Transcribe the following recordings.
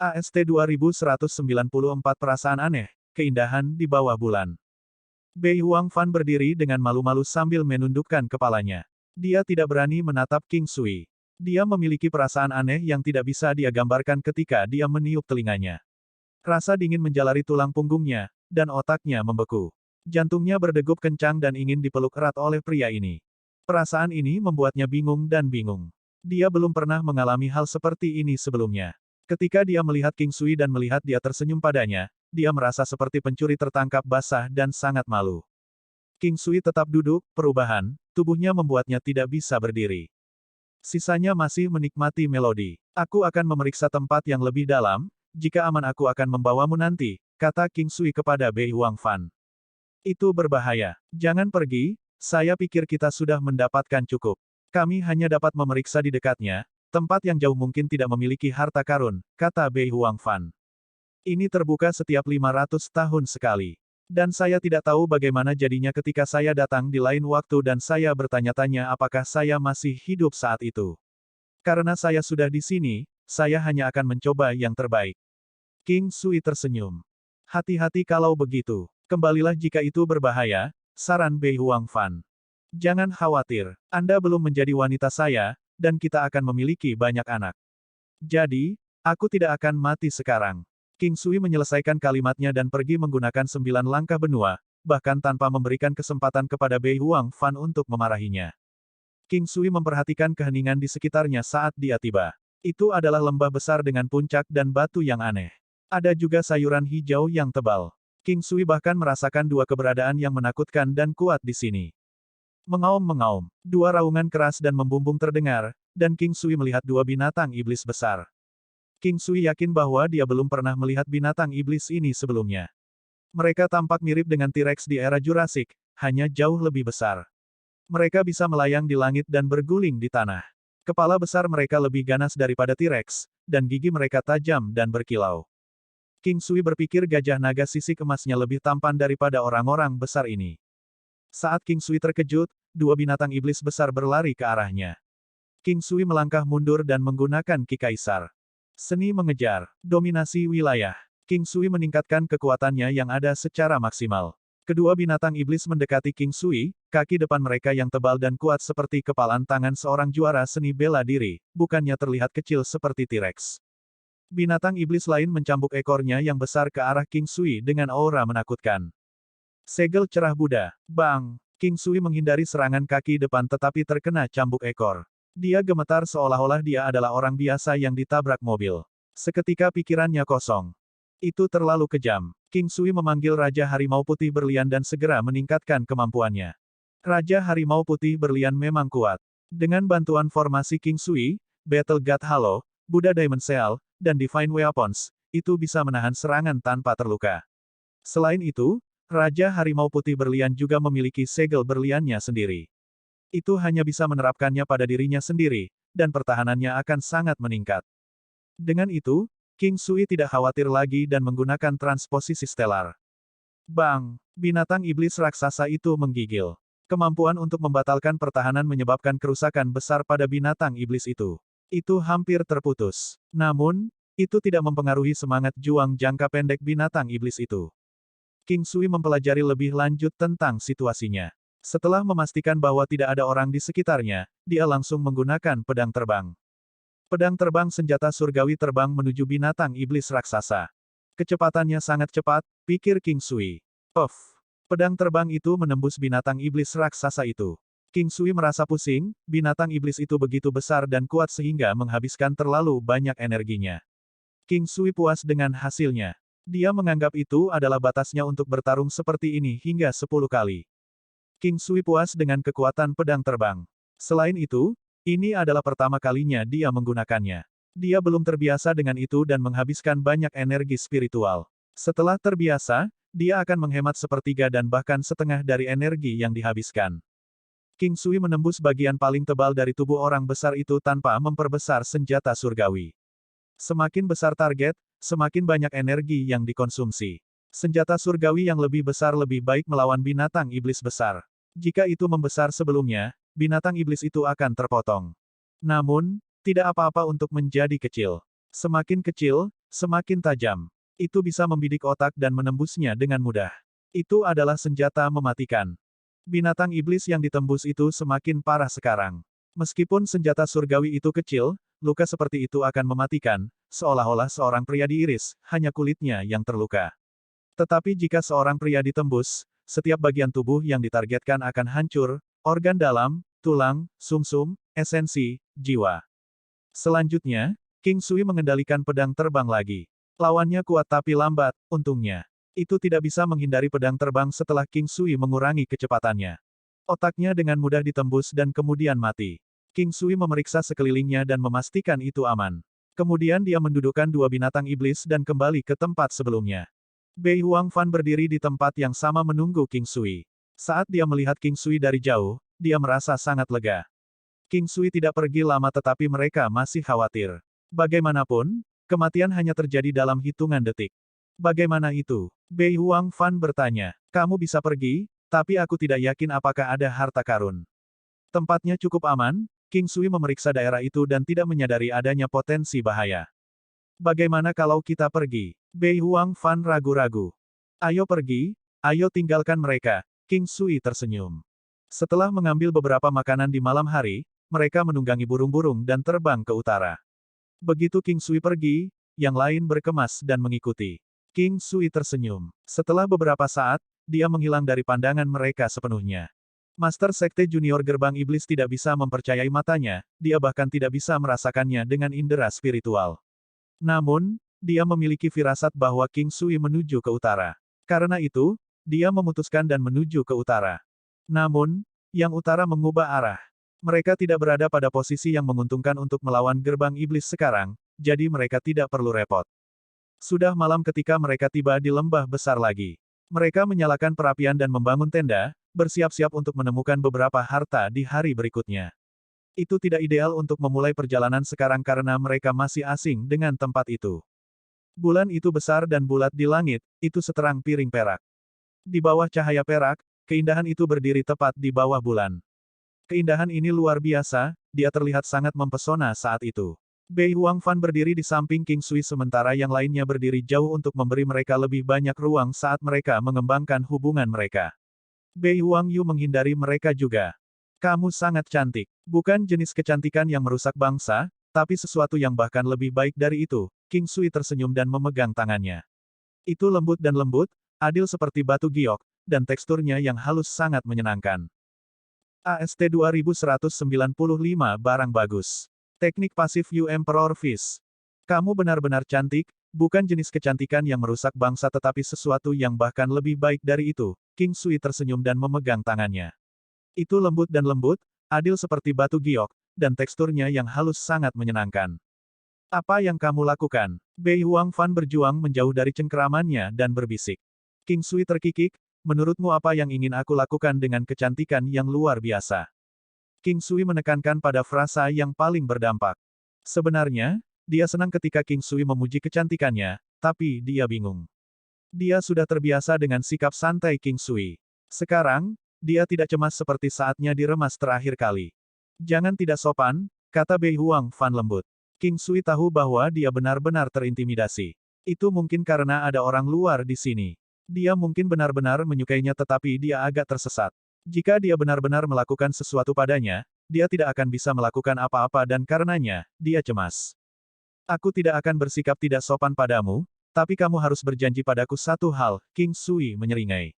AST 2194 Perasaan aneh, keindahan di bawah bulan. Bei Huang Fan berdiri dengan malu-malu sambil menundukkan kepalanya. Dia tidak berani menatap King Sui. Dia memiliki perasaan aneh yang tidak bisa dia gambarkan ketika dia meniup telinganya. Rasa dingin menjalari tulang punggungnya, dan otaknya membeku. Jantungnya berdegup kencang dan ingin dipeluk erat oleh pria ini. Perasaan ini membuatnya bingung dan bingung. Dia belum pernah mengalami hal seperti ini sebelumnya. Ketika dia melihat King Sui dan melihat dia tersenyum padanya, dia merasa seperti pencuri tertangkap basah dan sangat malu. King Sui tetap duduk, perubahan, tubuhnya membuatnya tidak bisa berdiri. Sisanya masih menikmati melodi. Aku akan memeriksa tempat yang lebih dalam, jika aman aku akan membawamu nanti, kata King Sui kepada Bei Huang Fan. Itu berbahaya. Jangan pergi, saya pikir kita sudah mendapatkan cukup. Kami hanya dapat memeriksa di dekatnya, tempat yang jauh mungkin tidak memiliki harta karun, kata Bei Huang Fan. Ini terbuka setiap 500 tahun sekali. Dan saya tidak tahu bagaimana jadinya ketika saya datang di lain waktu dan saya bertanya-tanya apakah saya masih hidup saat itu. Karena saya sudah di sini, saya hanya akan mencoba yang terbaik. King Sui tersenyum. Hati-hati kalau begitu. Kembalilah jika itu berbahaya, saran Bei Huang Fan. Jangan khawatir, Anda belum menjadi wanita saya, dan kita akan memiliki banyak anak. Jadi, aku tidak akan mati sekarang. King Sui menyelesaikan kalimatnya dan pergi menggunakan 9 langkah benua, bahkan tanpa memberikan kesempatan kepada Bei Huang Fan untuk memarahinya. King Sui memperhatikan keheningan di sekitarnya saat dia tiba. Itu adalah lembah besar dengan puncak dan batu yang aneh. Ada juga sayuran hijau yang tebal. King Sui bahkan merasakan dua keberadaan yang menakutkan dan kuat di sini. Mengaum-mengaum, dua raungan keras dan membumbung terdengar, dan King Sui melihat dua binatang iblis besar. King Sui yakin bahwa dia belum pernah melihat binatang iblis ini sebelumnya. Mereka tampak mirip dengan T-Rex di era Jurassic, hanya jauh lebih besar. Mereka bisa melayang di langit dan berguling di tanah. Kepala besar mereka lebih ganas daripada T-Rex, dan gigi mereka tajam dan berkilau. King Sui berpikir gajah naga sisik emasnya lebih tampan daripada orang-orang besar ini. Saat King Sui terkejut, dua binatang iblis besar berlari ke arahnya. King Sui melangkah mundur dan menggunakan Ki Kaisar. Seni mengejar, dominasi wilayah. King Sui meningkatkan kekuatannya yang ada secara maksimal. Kedua binatang iblis mendekati King Sui, kaki depan mereka yang tebal dan kuat seperti kepalan tangan seorang juara seni bela diri, bukannya terlihat kecil seperti T-Rex. Binatang iblis lain mencambuk ekornya yang besar ke arah King Sui dengan aura menakutkan. Segel cerah Buddha, bang! King Sui menghindari serangan kaki depan tetapi terkena cambuk ekor. Dia gemetar seolah-olah dia adalah orang biasa yang ditabrak mobil. Seketika pikirannya kosong. Itu terlalu kejam. King Sui memanggil Raja Harimau Putih Berlian dan segera meningkatkan kemampuannya. Raja Harimau Putih Berlian memang kuat. Dengan bantuan formasi King Sui, Battle God Halo, Buddha Diamond Seal, dan Divine Weapons, itu bisa menahan serangan tanpa terluka. Selain itu, Raja Harimau Putih Berlian juga memiliki segel berliannya sendiri. Itu hanya bisa menerapkannya pada dirinya sendiri, dan pertahanannya akan sangat meningkat. Dengan itu, King Sui tidak khawatir lagi dan menggunakan transposisi stelar. Bang! Binatang iblis raksasa itu menggigil. Kemampuan untuk membatalkan pertahanan menyebabkan kerusakan besar pada binatang iblis itu. Itu hampir terputus. Namun, itu tidak mempengaruhi semangat juang jangka pendek binatang iblis itu. King Sui mempelajari lebih lanjut tentang situasinya. Setelah memastikan bahwa tidak ada orang di sekitarnya, dia langsung menggunakan pedang terbang. Pedang terbang senjata surgawi terbang menuju binatang iblis raksasa. Kecepatannya sangat cepat, pikir King Sui. Puff! Pedang terbang itu menembus binatang iblis raksasa itu. King Sui merasa pusing, binatang iblis itu begitu besar dan kuat sehingga menghabiskan terlalu banyak energinya. King Sui puas dengan hasilnya. Dia menganggap itu adalah batasnya untuk bertarung seperti ini hingga 10 kali. King Sui puas dengan kekuatan pedang terbang. Selain itu, ini adalah pertama kalinya dia menggunakannya. Dia belum terbiasa dengan itu dan menghabiskan banyak energi spiritual. Setelah terbiasa, dia akan menghemat sepertiga dan bahkan setengah dari energi yang dihabiskan. King Sui menembus bagian paling tebal dari tubuh orang besar itu tanpa memperbesar senjata surgawi. Semakin besar target, semakin banyak energi yang dikonsumsi. Senjata surgawi yang lebih besar lebih baik melawan binatang iblis besar. Jika itu membesar sebelumnya, binatang iblis itu akan terpotong. Namun, tidak apa-apa untuk menjadi kecil. Semakin kecil, semakin tajam. Itu bisa membidik otak dan menembusnya dengan mudah. Itu adalah senjata mematikan. Binatang iblis yang ditembus itu semakin parah sekarang. Meskipun senjata surgawi itu kecil, luka seperti itu akan mematikan, seolah-olah seorang pria diiris, hanya kulitnya yang terluka. Tetapi jika seorang pria ditembus, setiap bagian tubuh yang ditargetkan akan hancur, organ dalam, tulang, sumsum, esensi, jiwa. Selanjutnya, King Sui mengendalikan pedang terbang lagi. Lawannya kuat tapi lambat, untungnya. Itu tidak bisa menghindari pedang terbang setelah King Sui mengurangi kecepatannya. Otaknya dengan mudah ditembus dan kemudian mati. King Sui memeriksa sekelilingnya dan memastikan itu aman. Kemudian dia mendudukkan dua binatang iblis dan kembali ke tempat sebelumnya. Bei Huangfan berdiri di tempat yang sama menunggu King Sui. Saat dia melihat King Sui dari jauh, dia merasa sangat lega. King Sui tidak pergi lama tetapi mereka masih khawatir. Bagaimanapun, kematian hanya terjadi dalam hitungan detik. Bagaimana itu? Bei Huangfan bertanya. Kamu bisa pergi, tapi aku tidak yakin apakah ada harta karun. Tempatnya cukup aman, King Sui memeriksa daerah itu dan tidak menyadari adanya potensi bahaya. Bagaimana kalau kita pergi? Bei Huangfan ragu-ragu. Ayo pergi, ayo tinggalkan mereka, King Sui tersenyum. Setelah mengambil beberapa makanan di malam hari, mereka menunggangi burung-burung dan terbang ke utara. Begitu King Sui pergi, yang lain berkemas dan mengikuti. King Sui tersenyum. Setelah beberapa saat, dia menghilang dari pandangan mereka sepenuhnya. Master Sekte Junior Gerbang Iblis tidak bisa mempercayai matanya, dia bahkan tidak bisa merasakannya dengan indera spiritual. Namun, dia memiliki firasat bahwa King Sui menuju ke utara. Karena itu, dia memutuskan dan menuju ke utara. Namun, yang utara mengubah arah. Mereka tidak berada pada posisi yang menguntungkan untuk melawan gerbang iblis sekarang, jadi mereka tidak perlu repot. Sudah malam ketika mereka tiba di lembah besar lagi. Mereka menyalakan perapian dan membangun tenda, bersiap-siap untuk menemukan beberapa harta di hari berikutnya. Itu tidak ideal untuk memulai perjalanan sekarang karena mereka masih asing dengan tempat itu. Bulan itu besar dan bulat di langit, itu seterang piring perak. Di bawah cahaya perak, keindahan itu berdiri tepat di bawah bulan. Keindahan ini luar biasa, dia terlihat sangat mempesona saat itu. Bei Huangfan berdiri di samping King Sui sementara yang lainnya berdiri jauh untuk memberi mereka lebih banyak ruang saat mereka mengembangkan hubungan mereka. Bei Huangyu menghindari mereka juga. Kamu sangat cantik. Bukan jenis kecantikan yang merusak bangsa, tapi sesuatu yang bahkan lebih baik dari itu. King Sui tersenyum dan memegang tangannya. Itu lembut dan lembut, adil seperti batu giok, dan teksturnya yang halus sangat menyenangkan. AST 2195 barang bagus. Teknik pasif You Emperor Fish. Kamu benar-benar cantik, bukan jenis kecantikan yang merusak bangsa tetapi sesuatu yang bahkan lebih baik dari itu. King Sui tersenyum dan memegang tangannya. Itu lembut dan lembut, adil seperti batu giok, dan teksturnya yang halus sangat menyenangkan. Apa yang kamu lakukan? Bei Huangfan berjuang menjauh dari cengkeramannya dan berbisik. King Sui terkikik, menurutmu apa yang ingin aku lakukan dengan kecantikan yang luar biasa? King Sui menekankan pada frasa yang paling berdampak. Sebenarnya, dia senang ketika King Sui memuji kecantikannya, tapi dia bingung. Dia sudah terbiasa dengan sikap santai King Sui. Sekarang, dia tidak cemas seperti saatnya diremas terakhir kali. Jangan tidak sopan, kata Bei Huangfan lembut. King Sui tahu bahwa dia benar-benar terintimidasi. Itu mungkin karena ada orang luar di sini. Dia mungkin benar-benar menyukainya tetapi dia agak tersesat. Jika dia benar-benar melakukan sesuatu padanya, dia tidak akan bisa melakukan apa-apa dan karenanya, dia cemas. Aku tidak akan bersikap tidak sopan padamu, tapi kamu harus berjanji padaku satu hal, King Sui menyeringai.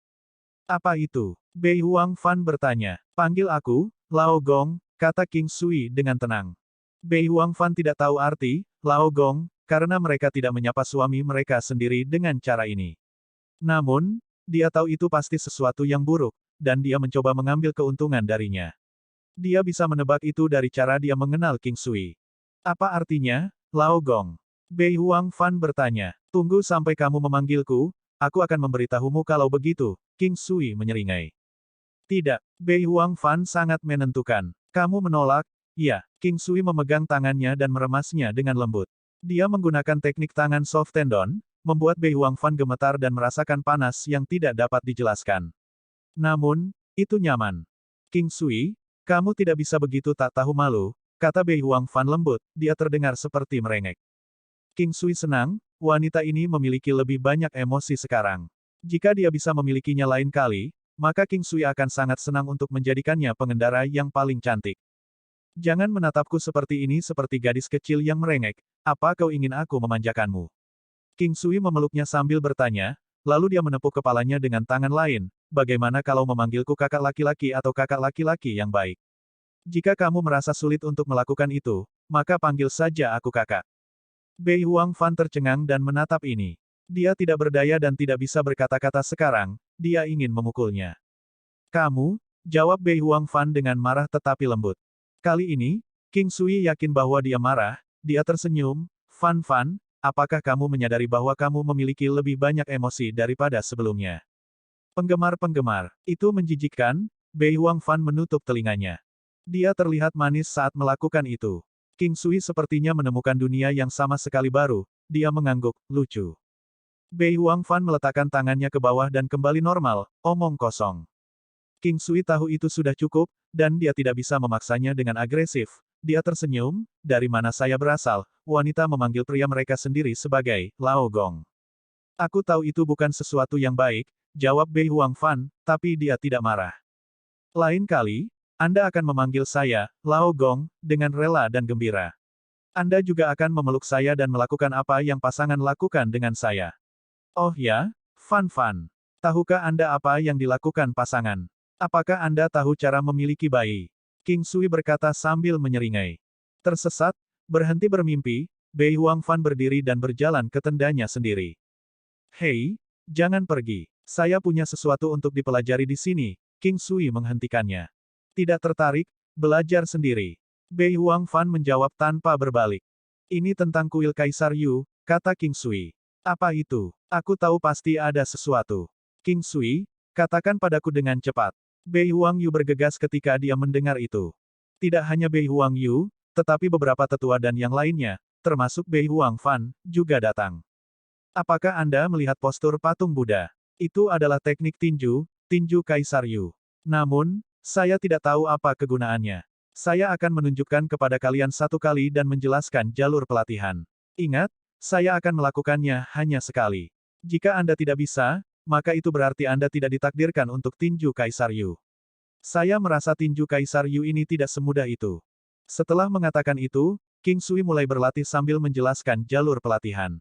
Apa itu? Bei Huangfan bertanya. Panggil aku, Lao Gong, kata King Sui dengan tenang. Bei Huangfan tidak tahu arti, Lao Gong, karena mereka tidak menyapa suami mereka sendiri dengan cara ini. Namun, dia tahu itu pasti sesuatu yang buruk, dan dia mencoba mengambil keuntungan darinya. Dia bisa menebak itu dari cara dia mengenal King Sui. Apa artinya, Lao Gong? Bei Huangfan bertanya. Tunggu sampai kamu memanggilku, aku akan memberitahumu kalau begitu, King Sui menyeringai. Tidak, Bei Huangfan sangat menentukan. Kamu menolak? Ya, King Sui memegang tangannya dan meremasnya dengan lembut. Dia menggunakan teknik tangan soft tendon, membuat Bei Huangfan gemetar dan merasakan panas yang tidak dapat dijelaskan. Namun, itu nyaman. King Sui, kamu tidak bisa begitu tak tahu malu, kata Bei Huangfan lembut, dia terdengar seperti merengek. King Sui senang, wanita ini memiliki lebih banyak emosi sekarang. Jika dia bisa memilikinya lain kali, maka King Sui akan sangat senang untuk menjadikannya pengendara yang paling cantik. Jangan menatapku seperti ini seperti gadis kecil yang merengek, apa kau ingin aku memanjakanmu? King Sui memeluknya sambil bertanya, lalu dia menepuk kepalanya dengan tangan lain, bagaimana kalau memanggilku kakak laki-laki atau kakak laki-laki yang baik? Jika kamu merasa sulit untuk melakukan itu, maka panggil saja aku kakak. Bei Huang Fan tercengang dan menatap ini. Dia tidak berdaya dan tidak bisa berkata-kata sekarang, dia ingin memukulnya. Kamu, jawab Bei Huang Fan dengan marah tetapi lembut. Kali ini, King Sui yakin bahwa dia marah, dia tersenyum, Fan, apakah kamu menyadari bahwa kamu memiliki lebih banyak emosi daripada sebelumnya? Penggemar-penggemar, itu menjijikkan, Bei Huang Fan menutup telinganya. Dia terlihat manis saat melakukan itu. King Sui sepertinya menemukan dunia yang sama sekali baru, dia mengangguk, lucu. Bei Huang Fan meletakkan tangannya ke bawah dan kembali normal, omong kosong. King Sui tahu itu sudah cukup, dan dia tidak bisa memaksanya dengan agresif. Dia tersenyum, dari mana saya berasal, wanita memanggil pria mereka sendiri sebagai Lao Gong. Aku tahu itu bukan sesuatu yang baik, jawab Bei Huang Fan, tapi dia tidak marah. Lain kali, Anda akan memanggil saya, Lao Gong, dengan rela dan gembira. Anda juga akan memeluk saya dan melakukan apa yang pasangan lakukan dengan saya. Oh ya, Fan. Tahukah Anda apa yang dilakukan pasangan? Apakah Anda tahu cara memiliki bayi? King Sui berkata sambil menyeringai. Tersesat, berhenti bermimpi, Bei Huang Fan berdiri dan berjalan ke tendanya sendiri. Hei, jangan pergi. Saya punya sesuatu untuk dipelajari di sini, King Sui menghentikannya. Tidak tertarik, belajar sendiri. Bei Huang Fan menjawab tanpa berbalik. Ini tentang kuil Kaisar Yu, kata King Sui. Apa itu? Aku tahu pasti ada sesuatu. King Sui, katakan padaku dengan cepat. Bei Huang Yu bergegas ketika dia mendengar itu. Tidak hanya Bei Huang Yu, tetapi beberapa tetua dan yang lainnya, termasuk Bei Huang Fan, juga datang. Apakah Anda melihat postur patung Buddha? Itu adalah teknik tinju, tinju Kaisar Yu. Namun, saya tidak tahu apa kegunaannya. Saya akan menunjukkan kepada kalian satu kali dan menjelaskan jalur pelatihan. Ingat, saya akan melakukannya hanya sekali. Jika Anda tidak bisa, maka itu berarti Anda tidak ditakdirkan untuk tinju Kaisar Yu. Saya merasa tinju Kaisar Yu ini tidak semudah itu. Setelah mengatakan itu, King Sui mulai berlatih sambil menjelaskan jalur pelatihan.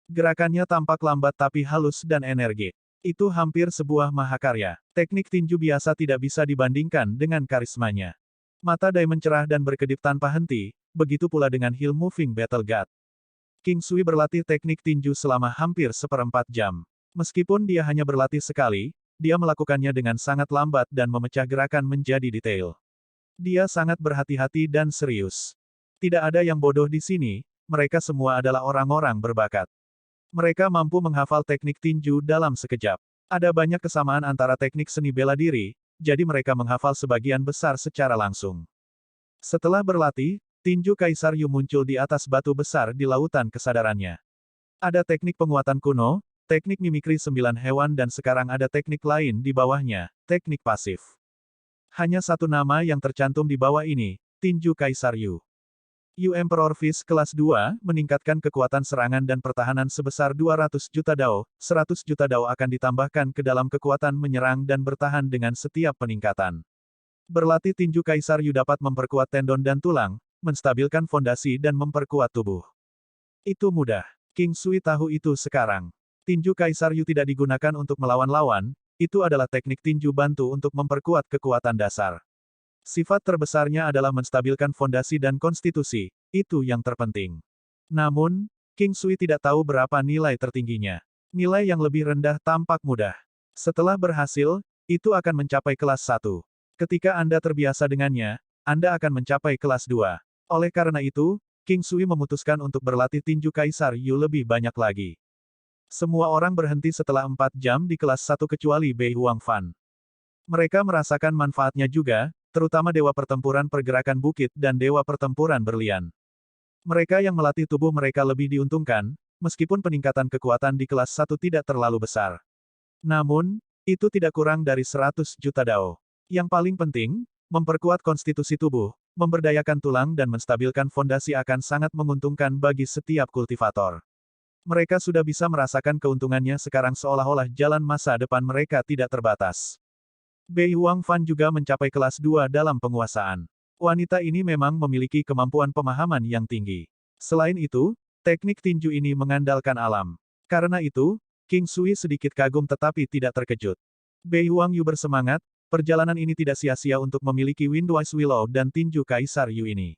Gerakannya tampak lambat tapi halus dan energik. Itu hampir sebuah mahakarya. Teknik tinju biasa tidak bisa dibandingkan dengan karismanya. Mata Diamond cerah dan berkedip tanpa henti, begitu pula dengan Heel Moving Battle God. King Sui berlatih teknik tinju selama hampir seperempat jam. Meskipun dia hanya berlatih sekali, dia melakukannya dengan sangat lambat dan memecah gerakan menjadi detail. Dia sangat berhati-hati dan serius. Tidak ada yang bodoh di sini, mereka semua adalah orang-orang berbakat. Mereka mampu menghafal teknik tinju dalam sekejap. Ada banyak kesamaan antara teknik seni bela diri, jadi mereka menghafal sebagian besar secara langsung. Setelah berlatih, tinju Kaisar Yu muncul di atas batu besar di lautan kesadarannya. Ada teknik penguatan kuno, teknik mimikri 9 hewan dan sekarang ada teknik lain di bawahnya, teknik pasif. Hanya satu nama yang tercantum di bawah ini, tinju Kaisar Yu. Yu Emperor Fist kelas 2, meningkatkan kekuatan serangan dan pertahanan sebesar 200 juta dao, 100 juta dao akan ditambahkan ke dalam kekuatan menyerang dan bertahan dengan setiap peningkatan. Berlatih tinju Kaisar Yu dapat memperkuat tendon dan tulang, menstabilkan fondasi dan memperkuat tubuh. Itu mudah. King Sui tahu itu sekarang. Tinju Kaisar Yu tidak digunakan untuk melawan lawan, itu adalah teknik tinju bantu untuk memperkuat kekuatan dasar. Sifat terbesarnya adalah menstabilkan fondasi dan konstitusi, itu yang terpenting. Namun, King Sui tidak tahu berapa nilai tertingginya. Nilai yang lebih rendah tampak mudah. Setelah berhasil, itu akan mencapai kelas 1. Ketika Anda terbiasa dengannya, Anda akan mencapai kelas 2. Oleh karena itu, King Sui memutuskan untuk berlatih tinju Kaisar Yu lebih banyak lagi. Semua orang berhenti setelah 4 jam di kelas 1 kecuali Bei Huang Fan. Mereka merasakan manfaatnya juga, terutama Dewa Pertempuran Pergerakan Bukit dan Dewa Pertempuran Berlian. Mereka yang melatih tubuh mereka lebih diuntungkan, meskipun peningkatan kekuatan di kelas 1 tidak terlalu besar. Namun, itu tidak kurang dari 100 juta dao. Yang paling penting, memperkuat konstitusi tubuh, Memberdayakan tulang dan menstabilkan fondasi akan sangat menguntungkan bagi setiap kultivator. Mereka sudah bisa merasakan keuntungannya sekarang seolah-olah jalan masa depan mereka tidak terbatas. Bei Huang Fan juga mencapai kelas 2 dalam penguasaan. Wanita ini memang memiliki kemampuan pemahaman yang tinggi. Selain itu, teknik tinju ini mengandalkan alam. Karena itu, King Sui sedikit kagum tetapi tidak terkejut. Bei Huang Yu bersemangat, perjalanan ini tidak sia-sia untuk memiliki Windwise Willow dan tinju Kaisar Yu ini.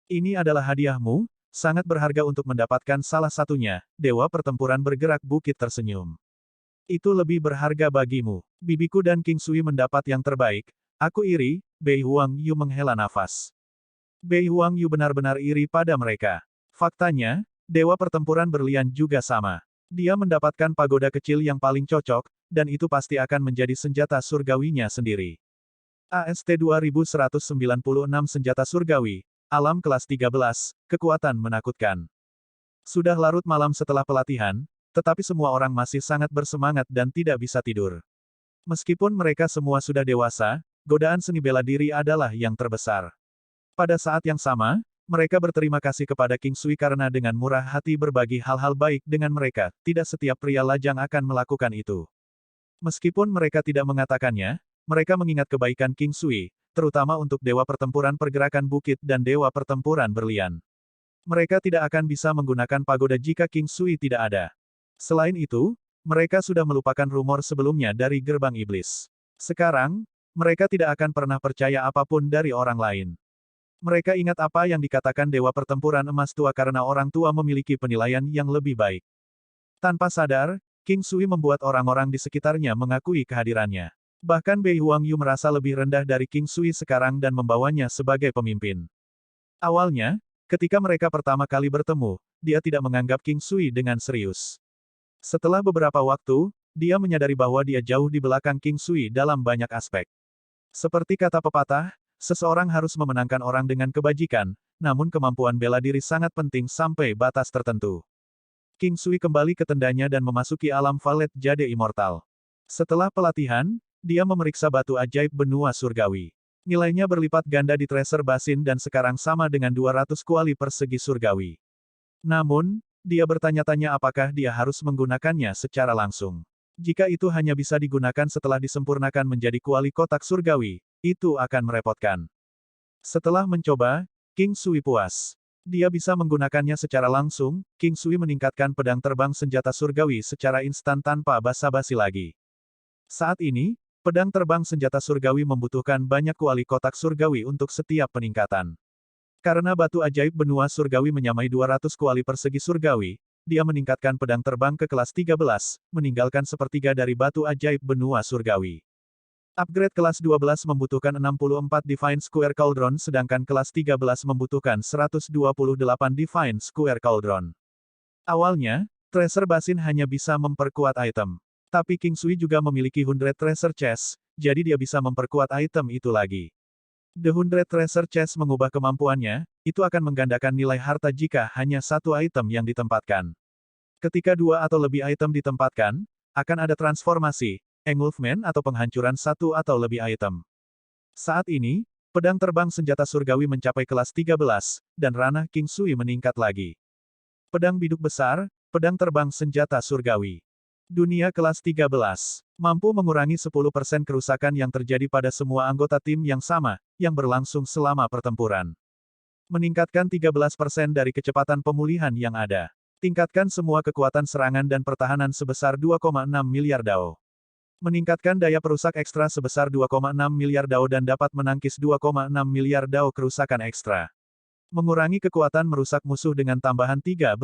Ini adalah hadiahmu, sangat berharga untuk mendapatkan salah satunya, Dewa Pertempuran Bergerak Bukit tersenyum. Itu lebih berharga bagimu. Bibiku dan King Sui mendapat yang terbaik, aku iri, Bei Huang Yu menghela nafas. Bei Huang Yu benar-benar iri pada mereka. Faktanya, Dewa Pertempuran Berlian juga sama. Dia mendapatkan pagoda kecil yang paling cocok, dan itu pasti akan menjadi senjata surgawinya sendiri. AST 2196 Senjata Surgawi, Alam kelas 13, kekuatan menakutkan. Sudah larut malam setelah pelatihan, tetapi semua orang masih sangat bersemangat dan tidak bisa tidur. Meskipun mereka semua sudah dewasa, godaan seni bela diri adalah yang terbesar. Pada saat yang sama, mereka berterima kasih kepada King Sui karena dengan murah hati berbagi hal-hal baik dengan mereka, tidak setiap pria lajang akan melakukan itu. Meskipun mereka tidak mengatakannya, mereka mengingat kebaikan King Sui, terutama untuk Dewa Pertempuran Pergerakan Bukit dan Dewa Pertempuran Berlian. Mereka tidak akan bisa menggunakan pagoda jika King Sui tidak ada. Selain itu, mereka sudah melupakan rumor sebelumnya dari Gerbang Iblis. Sekarang, mereka tidak akan pernah percaya apapun dari orang lain. Mereka ingat apa yang dikatakan Dewa Pertempuran Emas Tua karena orang tua memiliki penilaian yang lebih baik. Tanpa sadar, King Sui membuat orang-orang di sekitarnya mengakui kehadirannya. Bahkan Bei Huang Yu merasa lebih rendah dari King Sui sekarang dan membawanya sebagai pemimpin. Awalnya, ketika mereka pertama kali bertemu, dia tidak menganggap King Sui dengan serius. Setelah beberapa waktu, dia menyadari bahwa dia jauh di belakang King Sui dalam banyak aspek. Seperti kata pepatah, seseorang harus memenangkan orang dengan kebajikan, namun kemampuan bela diri sangat penting sampai batas tertentu. King Sui kembali ke tendanya dan memasuki alam Valet Jade Immortal. Setelah pelatihan, dia memeriksa batu ajaib benua surgawi. Nilainya berlipat ganda di Treasure Basin dan sekarang sama dengan 200 kuali persegi surgawi. Namun, dia bertanya-tanya apakah dia harus menggunakannya secara langsung. Jika itu hanya bisa digunakan setelah disempurnakan menjadi kuali kotak surgawi, itu akan merepotkan. Setelah mencoba, King Sui puas. Dia bisa menggunakannya secara langsung, King Sui meningkatkan pedang terbang senjata surgawi secara instan tanpa basa-basi lagi. Saat ini, pedang terbang senjata surgawi membutuhkan banyak kuali kotak surgawi untuk setiap peningkatan. Karena batu ajaib benua surgawi menyamai 200 kuali persegi surgawi, dia meningkatkan pedang terbang ke kelas 13, meninggalkan sepertiga dari batu ajaib benua surgawi. Upgrade kelas 12 membutuhkan 64 Divine Square Cauldron sedangkan kelas 13 membutuhkan 128 Divine Square Cauldron. Awalnya, Treasure Basin hanya bisa memperkuat item. Tapi King Sui juga memiliki 100 Treasure Chest, jadi dia bisa memperkuat item itu lagi. The 100 Treasure Chest mengubah kemampuannya, itu akan menggandakan nilai harta jika hanya satu item yang ditempatkan. Ketika dua atau lebih item ditempatkan, akan ada transformasi, engulfment atau penghancuran satu atau lebih item. Saat ini, pedang terbang senjata surgawi mencapai kelas 13, dan ranah King Sui meningkat lagi. Pedang biduk besar, pedang terbang senjata surgawi. Dunia kelas 13, mampu mengurangi 10% kerusakan yang terjadi pada semua anggota tim yang sama, yang berlangsung selama pertempuran. Meningkatkan 13% dari kecepatan pemulihan yang ada. Tingkatkan semua kekuatan serangan dan pertahanan sebesar 2,6 miliar Dao. Meningkatkan daya perusak ekstra sebesar 2,6 miliar Dao dan dapat menangkis 2,6 miliar Dao kerusakan ekstra. Mengurangi kekuatan merusak musuh dengan tambahan 13%.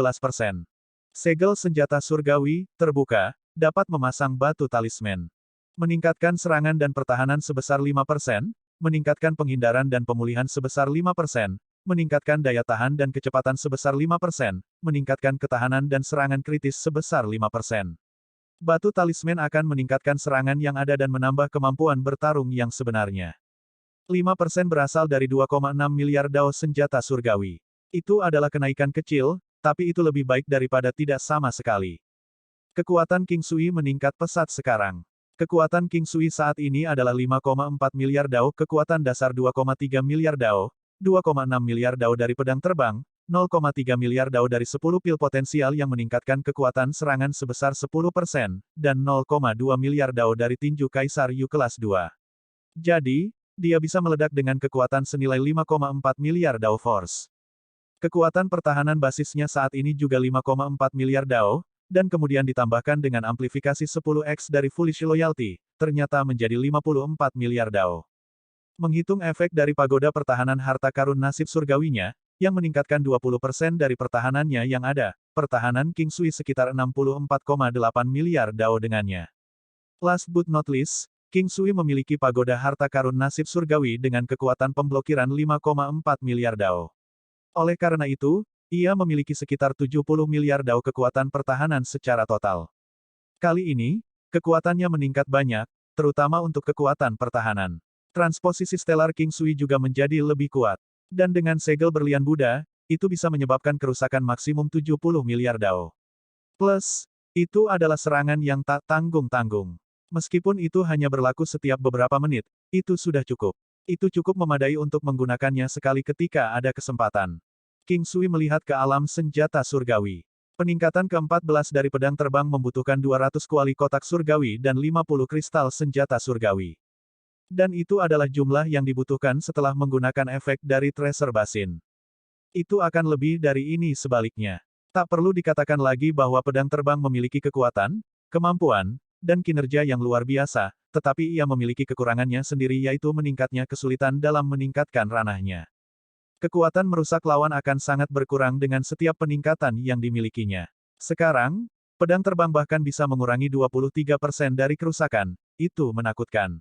Segel senjata surgawi, terbuka, dapat memasang batu talisman. Meningkatkan serangan dan pertahanan sebesar 5%, meningkatkan penghindaran dan pemulihan sebesar 5%, meningkatkan daya tahan dan kecepatan sebesar 5%, meningkatkan ketahanan dan serangan kritis sebesar 5%. Batu talisman akan meningkatkan serangan yang ada dan menambah kemampuan bertarung yang sebenarnya. 5% berasal dari 2,6 miliar Dao senjata surgawi. Itu adalah kenaikan kecil, tapi itu lebih baik daripada tidak sama sekali. Kekuatan King Sui meningkat pesat sekarang. Kekuatan King Sui saat ini adalah 5,4 miliar Dao, kekuatan dasar 2,3 miliar Dao, 2,6 miliar dao dari pedang terbang, 0,3 miliar dao dari 10 pil potensial yang meningkatkan kekuatan serangan sebesar 10%, dan 0,2 miliar dao dari tinju Kaisar Yu kelas 2. Jadi, dia bisa meledak dengan kekuatan senilai 5,4 miliar dao force. Kekuatan pertahanan basisnya saat ini juga 5,4 miliar dao, dan kemudian ditambahkan dengan amplifikasi 10x dari Foolish Loyalty, ternyata menjadi 54 miliar dao. Menghitung efek dari pagoda pertahanan harta karun nasib surgawinya, yang meningkatkan 20% dari pertahanannya yang ada, pertahanan King Sui sekitar 64,8 miliar dao dengannya. Last but not least, King Sui memiliki pagoda harta karun nasib surgawi dengan kekuatan pemblokiran 5,4 miliar dao. Oleh karena itu, ia memiliki sekitar 70 miliar dao kekuatan pertahanan secara total. Kali ini, kekuatannya meningkat banyak, terutama untuk kekuatan pertahanan. Transposisi Stellar King Sui juga menjadi lebih kuat. Dan dengan segel berlian Buddha, itu bisa menyebabkan kerusakan maksimum 70 miliar dao. Plus, itu adalah serangan yang tak tanggung-tanggung. Meskipun itu hanya berlaku setiap beberapa menit, itu sudah cukup. Itu cukup memadai untuk menggunakannya sekali ketika ada kesempatan. King Sui melihat ke alam senjata surgawi. Peningkatan ke-14 dari pedang terbang membutuhkan 200 kuali kotak surgawi dan 50 kristal senjata surgawi. Dan itu adalah jumlah yang dibutuhkan setelah menggunakan efek dari Treasure Basin. Itu akan lebih dari ini sebaliknya. Tak perlu dikatakan lagi bahwa pedang terbang memiliki kekuatan, kemampuan, dan kinerja yang luar biasa, tetapi ia memiliki kekurangannya sendiri yaitu meningkatnya kesulitan dalam meningkatkan ranahnya. Kekuatan merusak lawan akan sangat berkurang dengan setiap peningkatan yang dimilikinya. Sekarang, pedang terbang bahkan bisa mengurangi 23% dari kerusakan, itu menakutkan.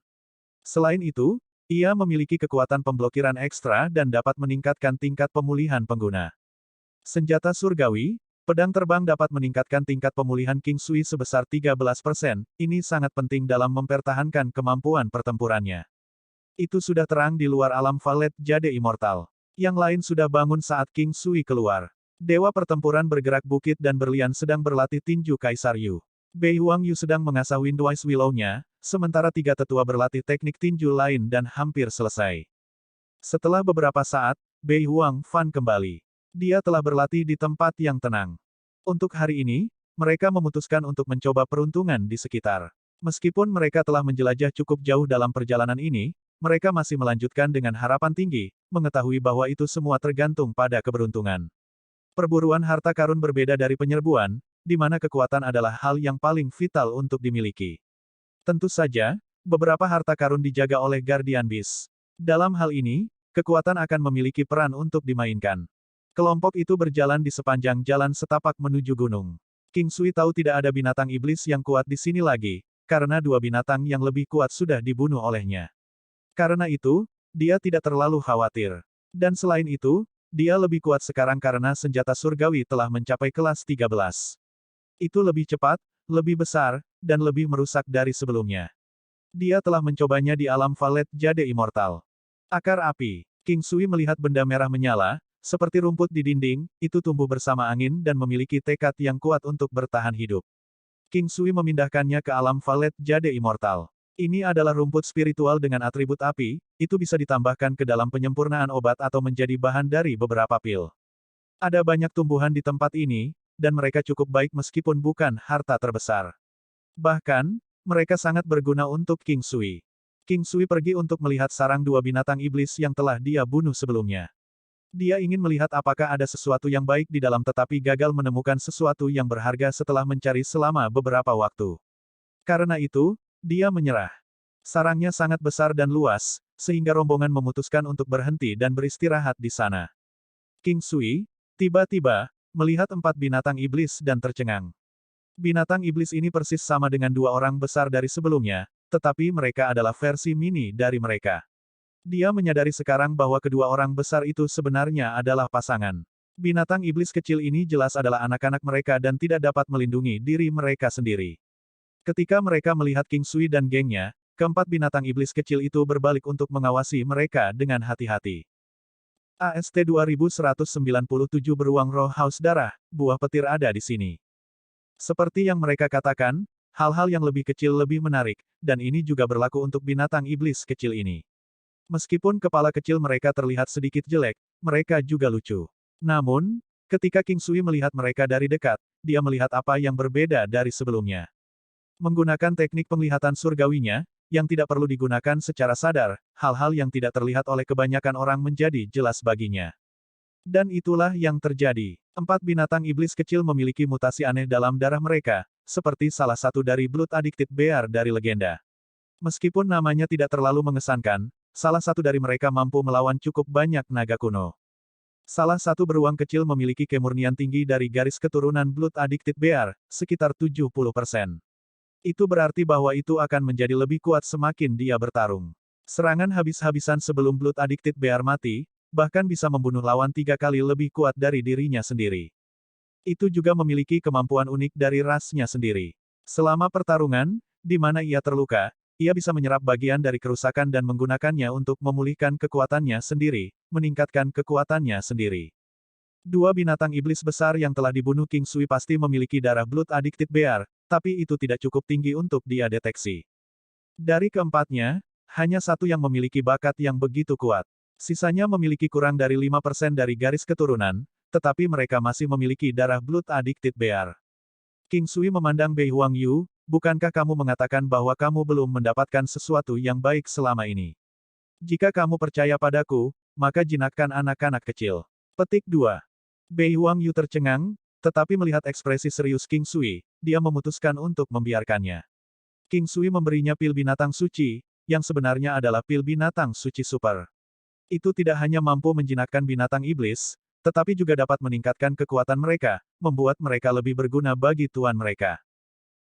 Selain itu, ia memiliki kekuatan pemblokiran ekstra dan dapat meningkatkan tingkat pemulihan pengguna. Senjata surgawi, pedang terbang dapat meningkatkan tingkat pemulihan King Sui sebesar 13%, ini sangat penting dalam mempertahankan kemampuan pertempurannya. Itu sudah terang di luar alam Valet Jade Immortal. Yang lain sudah bangun saat King Sui keluar. Dewa pertempuran bergerak bukit dan berlian sedang berlatih tinju Kaisar Yu. Bei Huang Yu sedang mengasah Windwise Willow-nya, sementara tiga tetua berlatih teknik tinju lain dan hampir selesai. Setelah beberapa saat, Bei Huang Fan kembali. Dia telah berlatih di tempat yang tenang. Untuk hari ini, mereka memutuskan untuk mencoba peruntungan di sekitar. Meskipun mereka telah menjelajah cukup jauh dalam perjalanan ini, mereka masih melanjutkan dengan harapan tinggi, mengetahui bahwa itu semua tergantung pada keberuntungan. Perburuan harta karun berbeda dari penyerbuan, di mana kekuatan adalah hal yang paling vital untuk dimiliki. Tentu saja, beberapa harta karun dijaga oleh Guardian Beast. Dalam hal ini, kekuatan akan memiliki peran untuk dimainkan. Kelompok itu berjalan di sepanjang jalan setapak menuju gunung. King Sui tahu tidak ada binatang iblis yang kuat di sini lagi, karena dua binatang yang lebih kuat sudah dibunuh olehnya. Karena itu, dia tidak terlalu khawatir. Dan selain itu, dia lebih kuat sekarang karena senjata surgawi telah mencapai kelas 13. Itu lebih cepat, lebih besar, dan lebih merusak dari sebelumnya. Dia telah mencobanya di alam Valet Jade Immortal. Akar api. King Sui melihat benda merah menyala, seperti rumput di dinding, itu tumbuh bersama angin dan memiliki tekad yang kuat untuk bertahan hidup. King Sui memindahkannya ke alam Valet Jade Immortal. Ini adalah rumput spiritual dengan atribut api, itu bisa ditambahkan ke dalam penyempurnaan obat atau menjadi bahan dari beberapa pil. Ada banyak tumbuhan di tempat ini, dan mereka cukup baik meskipun bukan harta terbesar. Bahkan, mereka sangat berguna untuk King Sui. King Sui pergi untuk melihat sarang dua binatang iblis yang telah dia bunuh sebelumnya. Dia ingin melihat apakah ada sesuatu yang baik di dalam tetapi gagal menemukan sesuatu yang berharga setelah mencari selama beberapa waktu. Karena itu, dia menyerah. Sarangnya sangat besar dan luas, sehingga rombongan memutuskan untuk berhenti dan beristirahat di sana. King Sui, tiba-tiba, melihat empat binatang iblis dan tercengang. Binatang iblis ini persis sama dengan dua orang besar dari sebelumnya, tetapi mereka adalah versi mini dari mereka. Dia menyadari sekarang bahwa kedua orang besar itu sebenarnya adalah pasangan. Binatang iblis kecil ini jelas adalah anak-anak mereka dan tidak dapat melindungi diri mereka sendiri. Ketika mereka melihat King Sui dan gengnya, keempat binatang iblis kecil itu berbalik untuk mengawasi mereka dengan hati-hati. AST 2197 beruang roh haus darah, buah petir ada di sini. Seperti yang mereka katakan, hal-hal yang lebih kecil lebih menarik, dan ini juga berlaku untuk binatang iblis kecil ini. Meskipun kepala kecil mereka terlihat sedikit jelek, mereka juga lucu. Namun, ketika King Sui melihat mereka dari dekat, dia melihat apa yang berbeda dari sebelumnya. Menggunakan teknik penglihatan surgawinya, yang tidak perlu digunakan secara sadar, hal-hal yang tidak terlihat oleh kebanyakan orang menjadi jelas baginya. Dan itulah yang terjadi. 4 binatang iblis kecil memiliki mutasi aneh dalam darah mereka, seperti salah satu dari Blood Addicted Bear dari legenda. Meskipun namanya tidak terlalu mengesankan, salah satu dari mereka mampu melawan cukup banyak naga kuno. Salah satu beruang kecil memiliki kemurnian tinggi dari garis keturunan Blood Addicted Bear, sekitar 70%. Itu berarti bahwa itu akan menjadi lebih kuat semakin dia bertarung. Serangan habis-habisan sebelum Blood Addicted Bear mati, bahkan bisa membunuh lawan 3 kali lebih kuat dari dirinya sendiri. Itu juga memiliki kemampuan unik dari rasnya sendiri. Selama pertarungan, di mana ia terluka, ia bisa menyerap bagian dari kerusakan dan menggunakannya untuk memulihkan kekuatannya sendiri, meningkatkan kekuatannya sendiri. 2 binatang iblis besar yang telah dibunuh King Sui pasti memiliki darah Blood Addicted Bear, tapi itu tidak cukup tinggi untuk dia deteksi. Dari keempatnya, hanya satu yang memiliki bakat yang begitu kuat. Sisanya memiliki kurang dari 5% dari garis keturunan, tetapi mereka masih memiliki darah Blood Addicted Bear. King Sui memandang Bei Huang Yu, bukankah kamu mengatakan bahwa kamu belum mendapatkan sesuatu yang baik selama ini? Jika kamu percaya padaku, maka jinakkan anak-anak kecil. Petik 2. Bei Huang Yu tercengang, tetapi melihat ekspresi serius King Sui, dia memutuskan untuk membiarkannya. King Sui memberinya pil binatang suci, yang sebenarnya adalah pil binatang suci super. Itu tidak hanya mampu menjinakkan binatang iblis, tetapi juga dapat meningkatkan kekuatan mereka, membuat mereka lebih berguna bagi tuan mereka.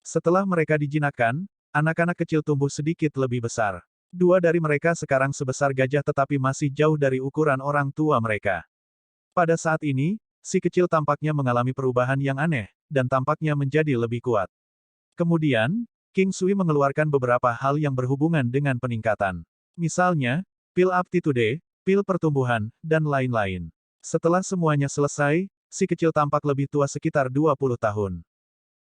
Setelah mereka dijinakkan, anak-anak kecil tumbuh sedikit lebih besar. 2 dari mereka sekarang sebesar gajah tetapi masih jauh dari ukuran orang tua mereka. Pada saat ini, si kecil tampaknya mengalami perubahan yang aneh, dan tampaknya menjadi lebih kuat. Kemudian, King Sui mengeluarkan beberapa hal yang berhubungan dengan peningkatan. Misalnya, pil aptitude, pil pertumbuhan, dan lain-lain. Setelah semuanya selesai, si kecil tampak lebih tua sekitar 20 tahun.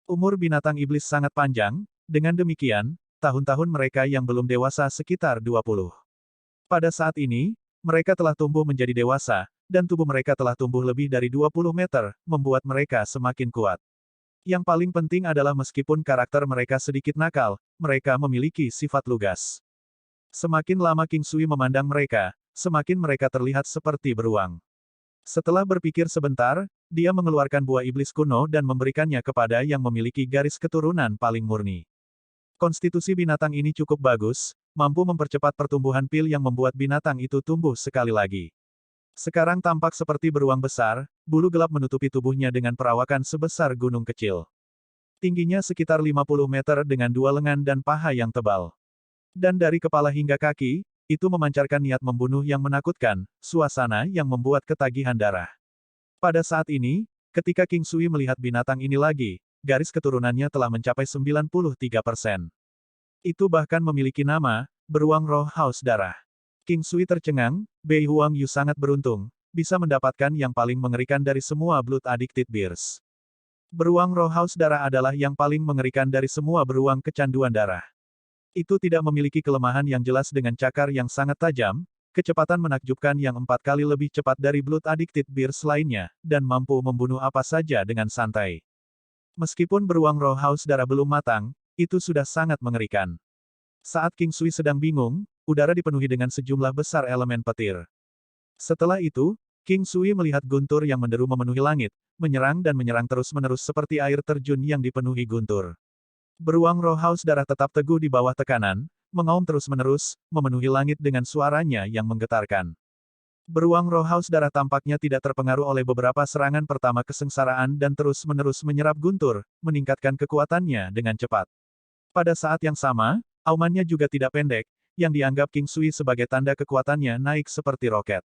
Umur binatang iblis sangat panjang, dengan demikian, tahun-tahun mereka yang belum dewasa sekitar 20. Pada saat ini, mereka telah tumbuh menjadi dewasa, dan tubuh mereka telah tumbuh lebih dari 20 meter, membuat mereka semakin kuat. Yang paling penting adalah meskipun karakter mereka sedikit nakal, mereka memiliki sifat lugas. Semakin lama King Sui memandang mereka, semakin mereka terlihat seperti beruang. Setelah berpikir sebentar, dia mengeluarkan buah iblis kuno dan memberikannya kepada yang memiliki garis keturunan paling murni. Konstitusi binatang ini cukup bagus, mampu mempercepat pertumbuhan pil yang membuat binatang itu tumbuh sekali lagi. Sekarang tampak seperti beruang besar, bulu gelap menutupi tubuhnya dengan perawakan sebesar gunung kecil. Tingginya sekitar 50 meter dengan 2 lengan dan paha yang tebal. Dan dari kepala hingga kaki, itu memancarkan niat membunuh yang menakutkan, suasana yang membuat ketagihan darah. Pada saat ini, ketika King Sui melihat binatang ini lagi, garis keturunannya telah mencapai 93%. Itu bahkan memiliki nama, beruang roh haus darah. King Sui tercengang, Bei Huang Yu sangat beruntung, bisa mendapatkan yang paling mengerikan dari semua Blood Addicted Bears. Beruang roh haus darah adalah yang paling mengerikan dari semua beruang kecanduan darah. Itu tidak memiliki kelemahan yang jelas dengan cakar yang sangat tajam, kecepatan menakjubkan yang 4 kali lebih cepat dari Blood Addicted Bears lainnya, dan mampu membunuh apa saja dengan santai. Meskipun beruang roh haus darah belum matang, itu sudah sangat mengerikan. Saat King Sui sedang bingung, udara dipenuhi dengan sejumlah besar elemen petir. Setelah itu, King Sui melihat guntur yang menderu memenuhi langit, menyerang dan menyerang terus-menerus seperti air terjun yang dipenuhi guntur. Beruang roh haus darah tetap teguh di bawah tekanan, mengaum terus-menerus, memenuhi langit dengan suaranya yang menggetarkan. Beruang roh haus darah tampaknya tidak terpengaruh oleh beberapa serangan pertama kesengsaraan dan terus-menerus menyerap guntur, meningkatkan kekuatannya dengan cepat. Pada saat yang sama, aumannya juga tidak pendek, yang dianggap King Sui sebagai tanda kekuatannya naik seperti roket.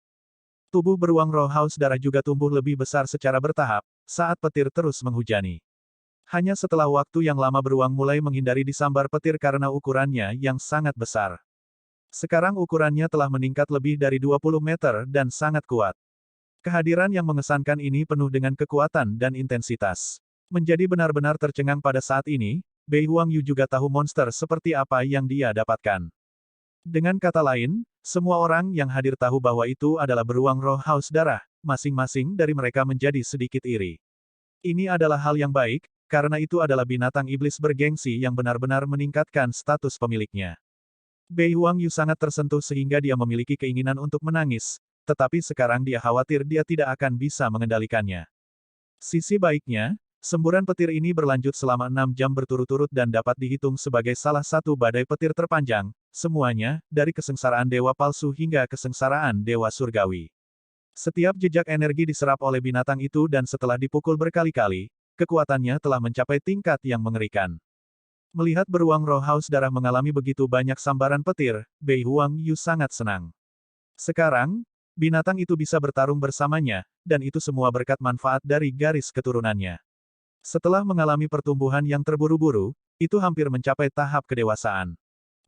Tubuh beruang roh haus darah juga tumbuh lebih besar secara bertahap, saat petir terus menghujani. Hanya setelah waktu yang lama beruang mulai menghindari disambar petir karena ukurannya yang sangat besar. Sekarang ukurannya telah meningkat lebih dari 20 meter dan sangat kuat. Kehadiran yang mengesankan ini penuh dengan kekuatan dan intensitas. Menjadi benar-benar tercengang pada saat ini, Bei Huang Yu juga tahu monster seperti apa yang dia dapatkan. Dengan kata lain, Semua orang yang hadir tahu bahwa itu adalah beruang roh haus darah, masing-masing dari mereka menjadi sedikit iri. Ini adalah hal yang baik, karena itu adalah binatang iblis bergengsi yang benar-benar meningkatkan status pemiliknya. Bei Huangyu sangat tersentuh sehingga dia memiliki keinginan untuk menangis, tetapi sekarang dia khawatir dia tidak akan bisa mengendalikannya. Sisi baiknya, semburan petir ini berlanjut selama 6 jam berturut-turut dan dapat dihitung sebagai salah satu badai petir terpanjang, semuanya, dari kesengsaraan dewa palsu hingga kesengsaraan dewa surgawi. Setiap jejak energi diserap oleh binatang itu dan setelah dipukul berkali-kali, kekuatannya telah mencapai tingkat yang mengerikan. Melihat beruang roh haus darah mengalami begitu banyak sambaran petir, Bei Huangyu sangat senang. Sekarang, binatang itu bisa bertarung bersamanya, dan itu semua berkat manfaat dari garis keturunannya. Setelah mengalami pertumbuhan yang terburu-buru, itu hampir mencapai tahap kedewasaan.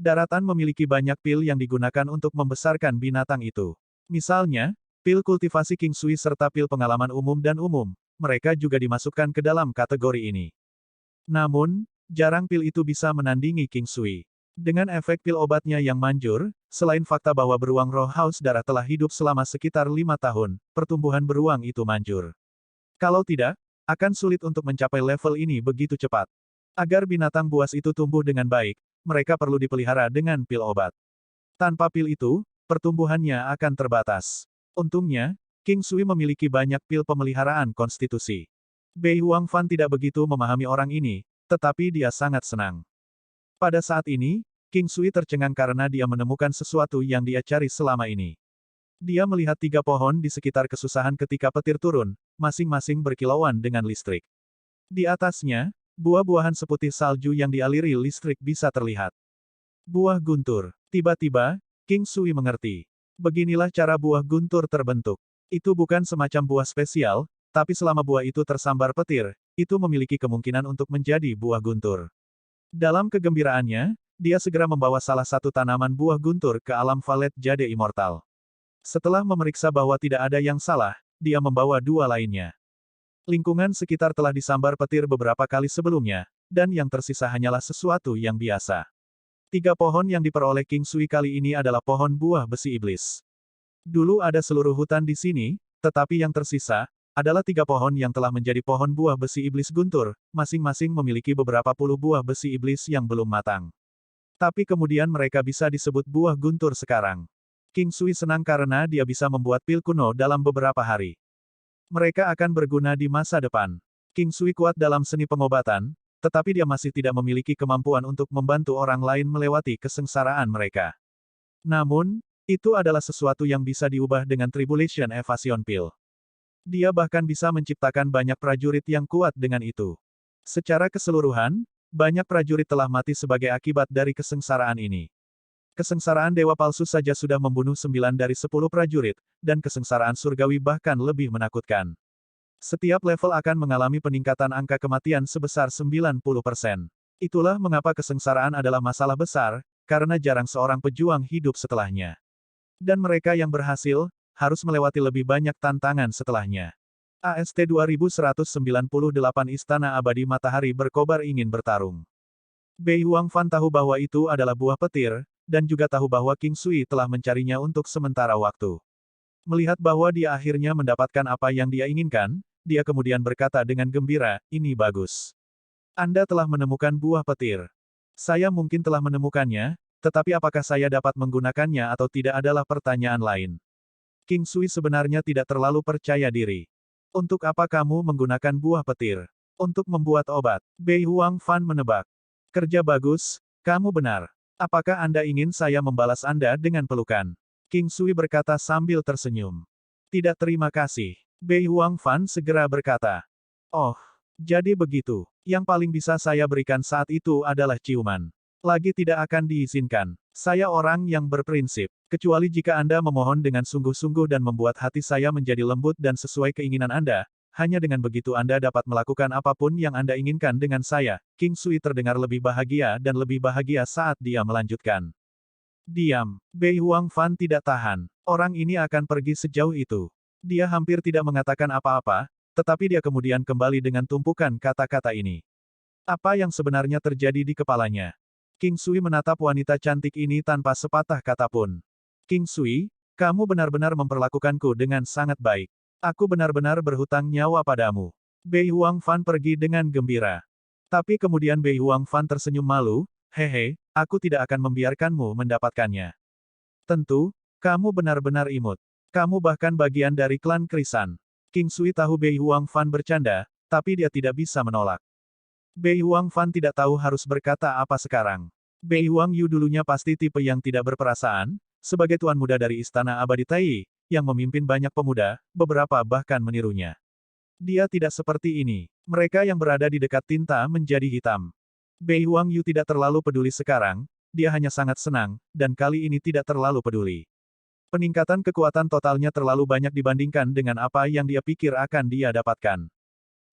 Daratan memiliki banyak pil yang digunakan untuk membesarkan binatang itu. Misalnya, pil kultivasi King Sui serta pil pengalaman umum dan umum, mereka juga dimasukkan ke dalam kategori ini. Namun, jarang pil itu bisa menandingi King Sui. Dengan efek pil obatnya yang manjur, selain fakta bahwa beruang roh haus darah telah hidup selama sekitar 5 tahun, pertumbuhan beruang itu manjur. Kalau tidak, akan sulit untuk mencapai level ini begitu cepat. Agar binatang buas itu tumbuh dengan baik, mereka perlu dipelihara dengan pil obat. Tanpa pil itu, pertumbuhannya akan terbatas. Untungnya, King Sui memiliki banyak pil pemeliharaan konstitusi. Bei Huangfan tidak begitu memahami orang ini, tetapi dia sangat senang. Pada saat ini, King Sui tercengang karena dia menemukan sesuatu yang dia cari selama ini. Dia melihat 3 pohon di sekitar kesusahan ketika petir turun, masing-masing berkilauan dengan listrik. Di atasnya, buah-buahan seputih salju yang dialiri listrik bisa terlihat. Buah guntur. Tiba-tiba, King Sui mengerti. Beginilah cara buah guntur terbentuk. Itu bukan semacam buah spesial, tapi selama buah itu tersambar petir, itu memiliki kemungkinan untuk menjadi buah guntur. Dalam kegembiraannya, dia segera membawa salah satu tanaman buah guntur ke alam Valet Jade Immortal. Setelah memeriksa bahwa tidak ada yang salah, dia membawa 2 lainnya. Lingkungan sekitar telah disambar petir beberapa kali sebelumnya, dan yang tersisa hanyalah sesuatu yang biasa. 3 pohon yang diperoleh King Sui kali ini adalah pohon buah besi iblis. Dulu ada seluruh hutan di sini, tetapi yang tersisa, adalah 3 pohon yang telah menjadi pohon buah besi iblis guntur, masing-masing memiliki beberapa puluh buah besi iblis yang belum matang. Tapi kemudian mereka bisa disebut buah guntur sekarang. King Sui senang karena dia bisa membuat pil kuno dalam beberapa hari. Mereka akan berguna di masa depan. King Sui kuat dalam seni pengobatan, tetapi dia masih tidak memiliki kemampuan untuk membantu orang lain melewati kesengsaraan mereka. Namun, itu adalah sesuatu yang bisa diubah dengan Tribulation Evasion Pill. Dia bahkan bisa menciptakan banyak prajurit yang kuat dengan itu. Secara keseluruhan, banyak prajurit telah mati sebagai akibat dari kesengsaraan ini. Kesengsaraan dewa palsu saja sudah membunuh 9 dari 10 prajurit, dan kesengsaraan surgawi bahkan lebih menakutkan. Setiap level akan mengalami peningkatan angka kematian sebesar 90%. Itulah mengapa kesengsaraan adalah masalah besar, karena jarang seorang pejuang hidup setelahnya. Dan mereka yang berhasil, harus melewati lebih banyak tantangan setelahnya. AST 2198 Istana Abadi Matahari berkobar ingin bertarung. Bei Huangfan tahu bahwa itu adalah buah petir, dan juga tahu bahwa King Sui telah mencarinya untuk sementara waktu. Melihat bahwa dia akhirnya mendapatkan apa yang dia inginkan, dia kemudian berkata dengan gembira, "Ini bagus. Anda telah menemukan buah petir. Saya mungkin telah menemukannya, tetapi apakah saya dapat menggunakannya atau tidak adalah pertanyaan lain." King Sui sebenarnya tidak terlalu percaya diri. "Untuk apa kamu menggunakan buah petir?" "Untuk membuat obat." Bei Huangfan menebak. "Kerja bagus, kamu benar. Apakah Anda ingin saya membalas Anda dengan pelukan?" King Sui berkata sambil tersenyum. "Tidak, terima kasih." Bei Huangfan segera berkata. "Oh, jadi begitu. Yang paling bisa saya berikan saat itu adalah ciuman. Lagi tidak akan diizinkan. Saya orang yang berprinsip. Kecuali jika Anda memohon dengan sungguh-sungguh dan membuat hati saya menjadi lembut dan sesuai keinginan Anda, hanya dengan begitu Anda dapat melakukan apapun yang Anda inginkan dengan saya." King Sui terdengar lebih bahagia dan lebih bahagia saat dia melanjutkan. Diam. Bei Huangfan tidak tahan. Orang ini akan pergi sejauh itu. Dia hampir tidak mengatakan apa-apa, tetapi dia kemudian kembali dengan tumpukan kata-kata ini. Apa yang sebenarnya terjadi di kepalanya? King Sui menatap wanita cantik ini tanpa sepatah kata pun. King Sui, kamu benar-benar memperlakukanku dengan sangat baik. Aku benar-benar berhutang nyawa padamu. Bei Huang Fan pergi dengan gembira. Tapi kemudian Bei Huang Fan tersenyum malu, hehe, aku tidak akan membiarkanmu mendapatkannya. Tentu, kamu benar-benar imut. Kamu bahkan bagian dari klan Krisan. King Sui tahu Bei Huang Fan bercanda, tapi dia tidak bisa menolak. Bei Huang Fan tidak tahu harus berkata apa sekarang. Bei Huang Yu dulunya pasti tipe yang tidak berperasaan, sebagai tuan muda dari Istana Abadi Tai, yang memimpin banyak pemuda, beberapa bahkan menirunya. Dia tidak seperti ini. Mereka yang berada di dekat tinta menjadi hitam. Bei Huang Yu tidak terlalu peduli sekarang, dia hanya sangat senang, dan kali ini tidak terlalu peduli. Peningkatan kekuatan totalnya terlalu banyak dibandingkan dengan apa yang dia pikir akan dia dapatkan.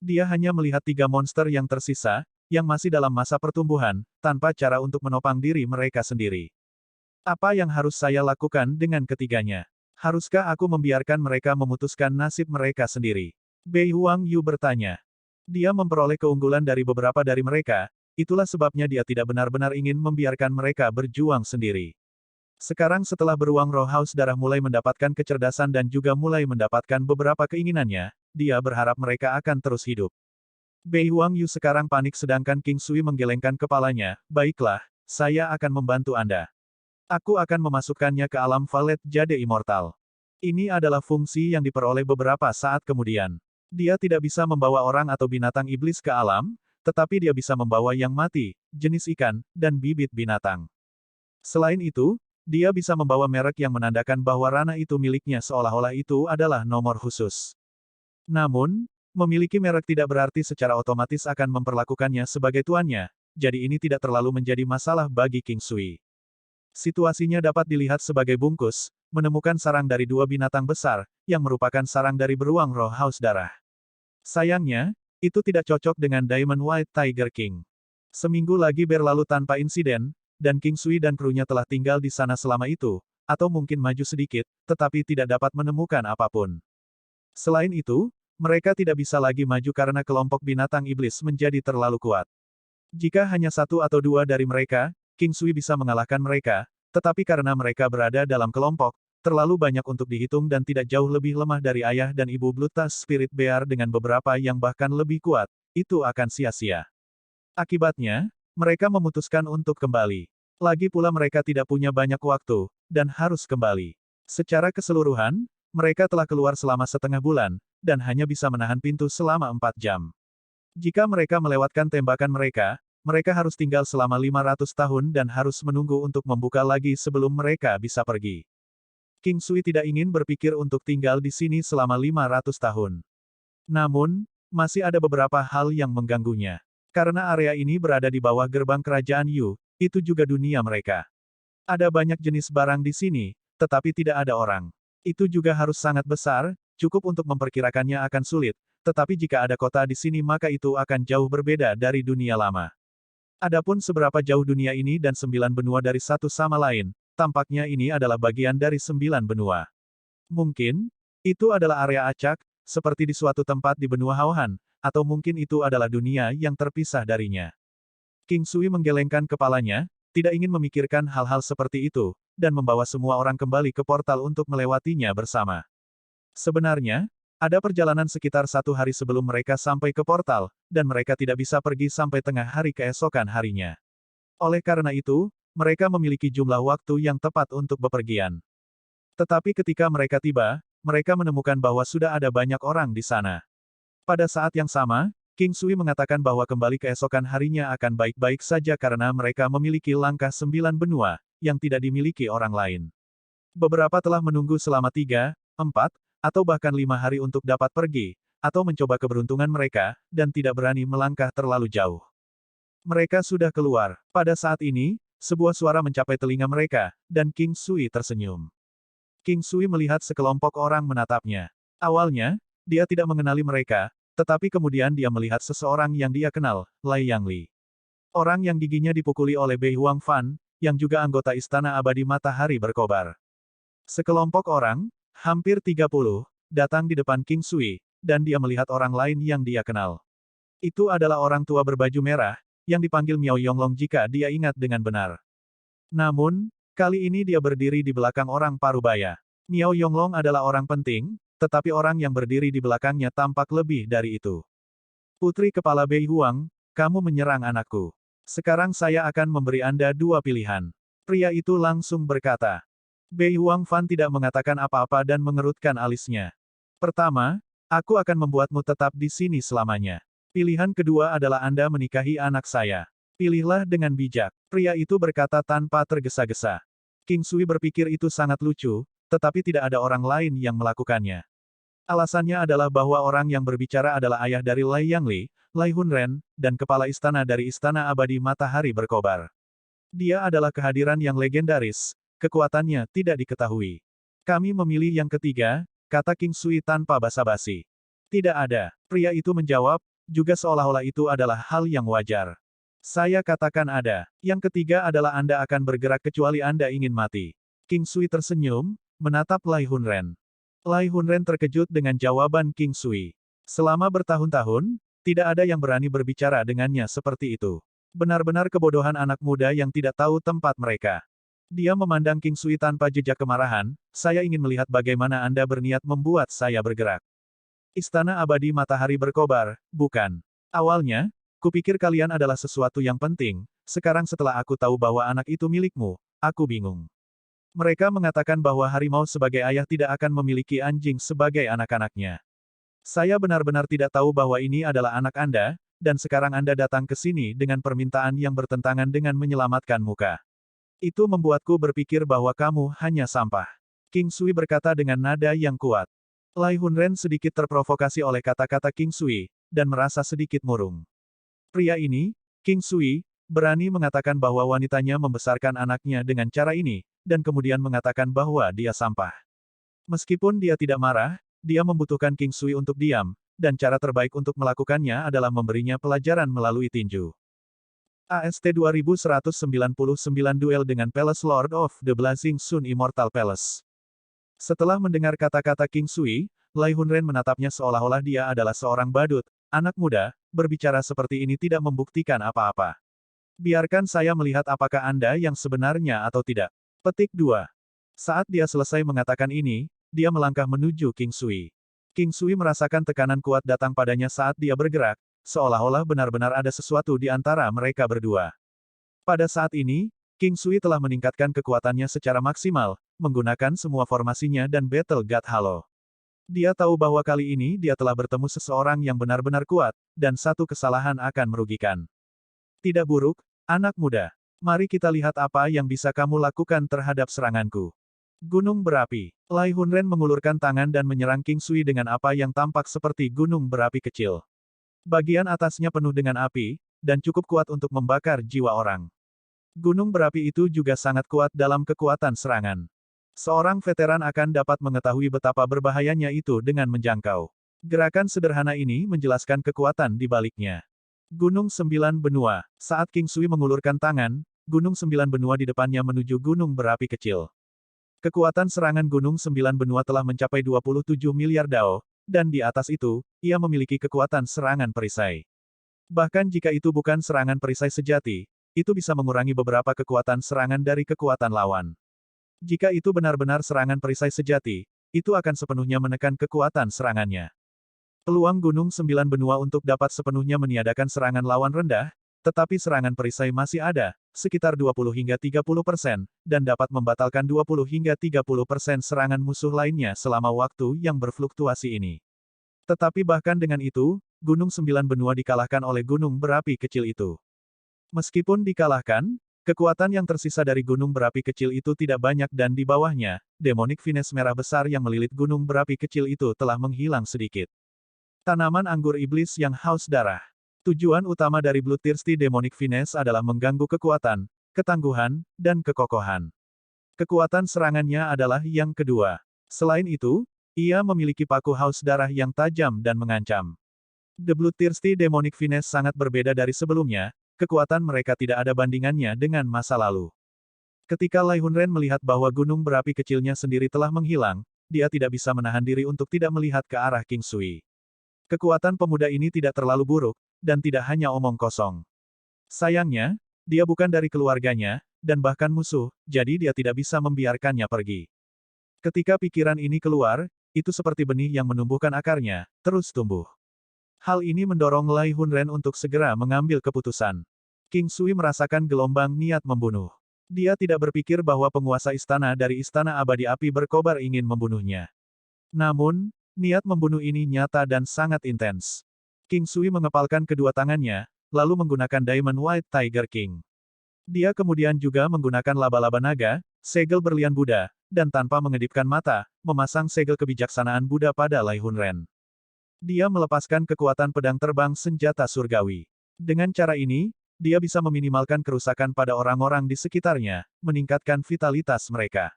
Dia hanya melihat 3 monster yang tersisa, yang masih dalam masa pertumbuhan, tanpa cara untuk menopang diri mereka sendiri. Apa yang harus saya lakukan dengan ketiganya? Haruskah aku membiarkan mereka memutuskan nasib mereka sendiri? Bei Huang Yu bertanya. Dia memperoleh keunggulan dari beberapa dari mereka, itulah sebabnya dia tidak benar-benar ingin membiarkan mereka berjuang sendiri. Sekarang setelah beruang roh haus darah mulai mendapatkan kecerdasan dan juga mulai mendapatkan beberapa keinginannya, dia berharap mereka akan terus hidup. Bei Huang Yu sekarang panik sedangkan King Sui menggelengkan kepalanya, baiklah, saya akan membantu Anda. Aku akan memasukkannya ke alam Valet Jade Immortal. Ini adalah fungsi yang diperoleh beberapa saat kemudian. Dia tidak bisa membawa orang atau binatang iblis ke alam, tetapi dia bisa membawa yang mati, jenis ikan, dan bibit binatang. Selain itu, dia bisa membawa merek yang menandakan bahwa ranah itu miliknya seolah-olah itu adalah nomor khusus. Namun, memiliki merek tidak berarti secara otomatis akan memperlakukannya sebagai tuannya, jadi ini tidak terlalu menjadi masalah bagi King Sui. Situasinya dapat dilihat sebagai bungkus, menemukan sarang dari 2 binatang besar, yang merupakan sarang dari beruang roh haus darah. Sayangnya, itu tidak cocok dengan Diamond White Tiger King. Seminggu lagi berlalu tanpa insiden, dan King Sui dan krunya telah tinggal di sana selama itu, atau mungkin maju sedikit, tetapi tidak dapat menemukan apapun. Selain itu, mereka tidak bisa lagi maju karena kelompok binatang iblis menjadi terlalu kuat. Jika hanya 1 atau 2 dari mereka, King Sui bisa mengalahkan mereka, tetapi karena mereka berada dalam kelompok, terlalu banyak untuk dihitung dan tidak jauh lebih lemah dari ayah dan ibu Bloodthirst Spirit Bear dengan beberapa yang bahkan lebih kuat, itu akan sia-sia. Akibatnya, mereka memutuskan untuk kembali. Lagi pula mereka tidak punya banyak waktu, dan harus kembali. Secara keseluruhan, mereka telah keluar selama setengah bulan, dan hanya bisa menahan pintu selama 4 jam. Jika mereka melewatkan tembakan mereka harus tinggal selama 500 tahun dan harus menunggu untuk membuka lagi sebelum mereka bisa pergi. King Sui tidak ingin berpikir untuk tinggal di sini selama 500 tahun. Namun, masih ada beberapa hal yang mengganggunya. Karena area ini berada di bawah gerbang kerajaan Yu, itu juga dunia mereka. Ada banyak jenis barang di sini, tetapi tidak ada orang. Itu juga harus sangat besar, cukup untuk memperkirakannya akan sulit, tetapi jika ada kota di sini maka itu akan jauh berbeda dari dunia lama. Adapun seberapa jauh dunia ini dan 9 benua dari satu sama lain, tampaknya ini adalah bagian dari 9 benua. Mungkin, itu adalah area acak, seperti di suatu tempat di benua Haohan, atau mungkin itu adalah dunia yang terpisah darinya. King Sui menggelengkan kepalanya, tidak ingin memikirkan hal-hal seperti itu, dan membawa semua orang kembali ke portal untuk melewatinya bersama. Sebenarnya, ada perjalanan sekitar 1 hari sebelum mereka sampai ke portal, dan mereka tidak bisa pergi sampai tengah hari keesokan harinya. Oleh karena itu, mereka memiliki jumlah waktu yang tepat untuk bepergian. Tetapi ketika mereka tiba, mereka menemukan bahwa sudah ada banyak orang di sana. Pada saat yang sama, King Sui mengatakan bahwa kembali keesokan harinya akan baik-baik saja karena mereka memiliki langkah 9 benua, yang tidak dimiliki orang lain. Beberapa telah menunggu selama 3, 4, atau bahkan 5 hari untuk dapat pergi, atau mencoba keberuntungan mereka, dan tidak berani melangkah terlalu jauh. Mereka sudah keluar. Pada saat ini, sebuah suara mencapai telinga mereka, dan King Sui tersenyum. King Sui melihat sekelompok orang menatapnya. Awalnya, dia tidak mengenali mereka, tetapi kemudian dia melihat seseorang yang dia kenal, Lai Yangli. Orang yang giginya dipukuli oleh Bei Huang Fan, yang juga anggota Istana Abadi Matahari Berkobar. Sekelompok orang, hampir 30, datang di depan King Sui, dan dia melihat orang lain yang dia kenal. Itu adalah orang tua berbaju merah, yang dipanggil Miao Yonglong jika dia ingat dengan benar. Namun, Kali ini dia berdiri di belakang orang parubaya. Miao Yonglong adalah orang penting, tetapi orang yang berdiri di belakangnya tampak lebih dari itu. Putri Kepala Bei Huang, kamu menyerang anakku. Sekarang saya akan memberi Anda dua pilihan. Pria itu langsung berkata. Bei Huang Fan tidak mengatakan apa-apa dan mengerutkan alisnya. Pertama, aku akan membuatmu tetap di sini selamanya. Pilihan kedua adalah Anda menikahi anak saya. Pilihlah dengan bijak. Pria itu berkata tanpa tergesa-gesa. King Sui berpikir itu sangat lucu, tetapi tidak ada orang lain yang melakukannya. Alasannya adalah bahwa orang yang berbicara adalah ayah dari Lai Yangli, Lai Hunren, dan kepala istana dari Istana Abadi Matahari Berkobar. Dia adalah kehadiran yang legendaris, kekuatannya tidak diketahui. Kami memilih yang ketiga, kata King Sui tanpa basa-basi. Tidak ada, pria itu menjawab, juga seolah-olah itu adalah hal yang wajar. Saya katakan ada. Yang ketiga adalah Anda akan bergerak kecuali Anda ingin mati. King Sui tersenyum, menatap Lai Hunren. Lai Hunren terkejut dengan jawaban King Sui. Selama bertahun-tahun, tidak ada yang berani berbicara dengannya seperti itu. Benar-benar kebodohan anak muda yang tidak tahu tempat mereka. Dia memandang King Sui tanpa jejak kemarahan, saya ingin melihat bagaimana Anda berniat membuat saya bergerak. Istana Abadi Matahari Berkobar, bukan. Awalnya, kupikir kalian adalah sesuatu yang penting, sekarang setelah aku tahu bahwa anak itu milikmu, aku bingung. Mereka mengatakan bahwa harimau sebagai ayah tidak akan memiliki anjing sebagai anak-anaknya. Saya benar-benar tidak tahu bahwa ini adalah anak Anda, dan sekarang Anda datang ke sini dengan permintaan yang bertentangan dengan menyelamatkan muka. Itu membuatku berpikir bahwa kamu hanya sampah. King Sui berkata dengan nada yang kuat. Lai Hunren sedikit terprovokasi oleh kata-kata King Sui, dan merasa sedikit murung. Pria ini, King Sui, berani mengatakan bahwa wanitanya membesarkan anaknya dengan cara ini, dan kemudian mengatakan bahwa dia sampah. Meskipun dia tidak marah, dia membutuhkan King Sui untuk diam, dan cara terbaik untuk melakukannya adalah memberinya pelajaran melalui tinju. AST 2199 Duel dengan Palace Lord of the Blazing Sun Immortal Palace. Setelah mendengar kata-kata King Sui, Lai Hunren menatapnya seolah-olah dia adalah seorang badut, anak muda, berbicara seperti ini tidak membuktikan apa-apa. Biarkan saya melihat apakah Anda yang sebenarnya atau tidak. Petik 2. Saat dia selesai mengatakan ini, dia melangkah menuju King Sui. King Sui merasakan tekanan kuat datang padanya saat dia bergerak, seolah-olah benar-benar ada sesuatu di antara mereka berdua. Pada saat ini, King Sui telah meningkatkan kekuatannya secara maksimal, menggunakan semua formasinya dan Battle God Halo. Dia tahu bahwa kali ini dia telah bertemu seseorang yang benar-benar kuat, dan satu kesalahan akan merugikan. Tidak buruk, anak muda. Mari kita lihat apa yang bisa kamu lakukan terhadap seranganku. Gunung berapi. Lai Hunren mengulurkan tangan dan menyerang King Sui dengan apa yang tampak seperti gunung berapi kecil. Bagian atasnya penuh dengan api, dan cukup kuat untuk membakar jiwa orang. Gunung berapi itu juga sangat kuat dalam kekuatan serangan. Seorang veteran akan dapat mengetahui betapa berbahayanya itu dengan menjangkau. Gerakan sederhana ini menjelaskan kekuatan di baliknya. Gunung Sembilan Benua. Saat King Sui mengulurkan tangan, Gunung Sembilan Benua di depannya menuju gunung berapi kecil. Kekuatan serangan Gunung Sembilan Benua telah mencapai 27 miliar dao, dan di atas itu, ia memiliki kekuatan serangan perisai. Bahkan jika itu bukan serangan perisai sejati, itu bisa mengurangi beberapa kekuatan serangan dari kekuatan lawan. Jika itu benar-benar serangan perisai sejati, itu akan sepenuhnya menekan kekuatan serangannya. Peluang Gunung Sembilan Benua untuk dapat sepenuhnya meniadakan serangan lawan rendah, tetapi serangan perisai masih ada, sekitar 20 hingga 30%, dan dapat membatalkan 20 hingga 30% serangan musuh lainnya selama waktu yang berfluktuasi ini. Tetapi bahkan dengan itu, Gunung Sembilan Benua dikalahkan oleh gunung berapi kecil itu. Meskipun dikalahkan, kekuatan yang tersisa dari gunung berapi kecil itu tidak banyak dan di bawahnya, demonic finesse merah besar yang melilit gunung berapi kecil itu telah menghilang sedikit. Tanaman anggur iblis yang haus darah. Tujuan utama dari Bloodthirsty Demonic Finesse adalah mengganggu kekuatan, ketangguhan, dan kekokohan. Kekuatan serangannya adalah yang kedua. Selain itu, ia memiliki paku haus darah yang tajam dan mengancam. The Bloodthirsty Demonic Finesse sangat berbeda dari sebelumnya, kekuatan mereka tidak ada bandingannya dengan masa lalu. Ketika Lai Hunren melihat bahwa gunung berapi kecilnya sendiri telah menghilang, dia tidak bisa menahan diri untuk tidak melihat ke arah King Sui. Kekuatan pemuda ini tidak terlalu buruk, dan tidak hanya omong kosong. Sayangnya, dia bukan dari keluarganya, dan bahkan musuh, jadi dia tidak bisa membiarkannya pergi. Ketika pikiran ini keluar, itu seperti benih yang menumbuhkan akarnya, terus tumbuh. Hal ini mendorong Lai Hunren untuk segera mengambil keputusan. King Sui merasakan gelombang niat membunuh. Dia tidak berpikir bahwa penguasa istana dari Istana Abadi Api berkobar ingin membunuhnya. Namun, niat membunuh ini nyata dan sangat intens. King Sui mengepalkan kedua tangannya, lalu menggunakan Diamond White Tiger King. Dia kemudian juga menggunakan laba-laba naga, segel berlian Buddha, dan tanpa mengedipkan mata, memasang segel kebijaksanaan Buddha pada Lai Hunren. Dia melepaskan kekuatan pedang terbang senjata surgawi. Dengan cara ini, dia bisa meminimalkan kerusakan pada orang-orang di sekitarnya, meningkatkan vitalitas mereka.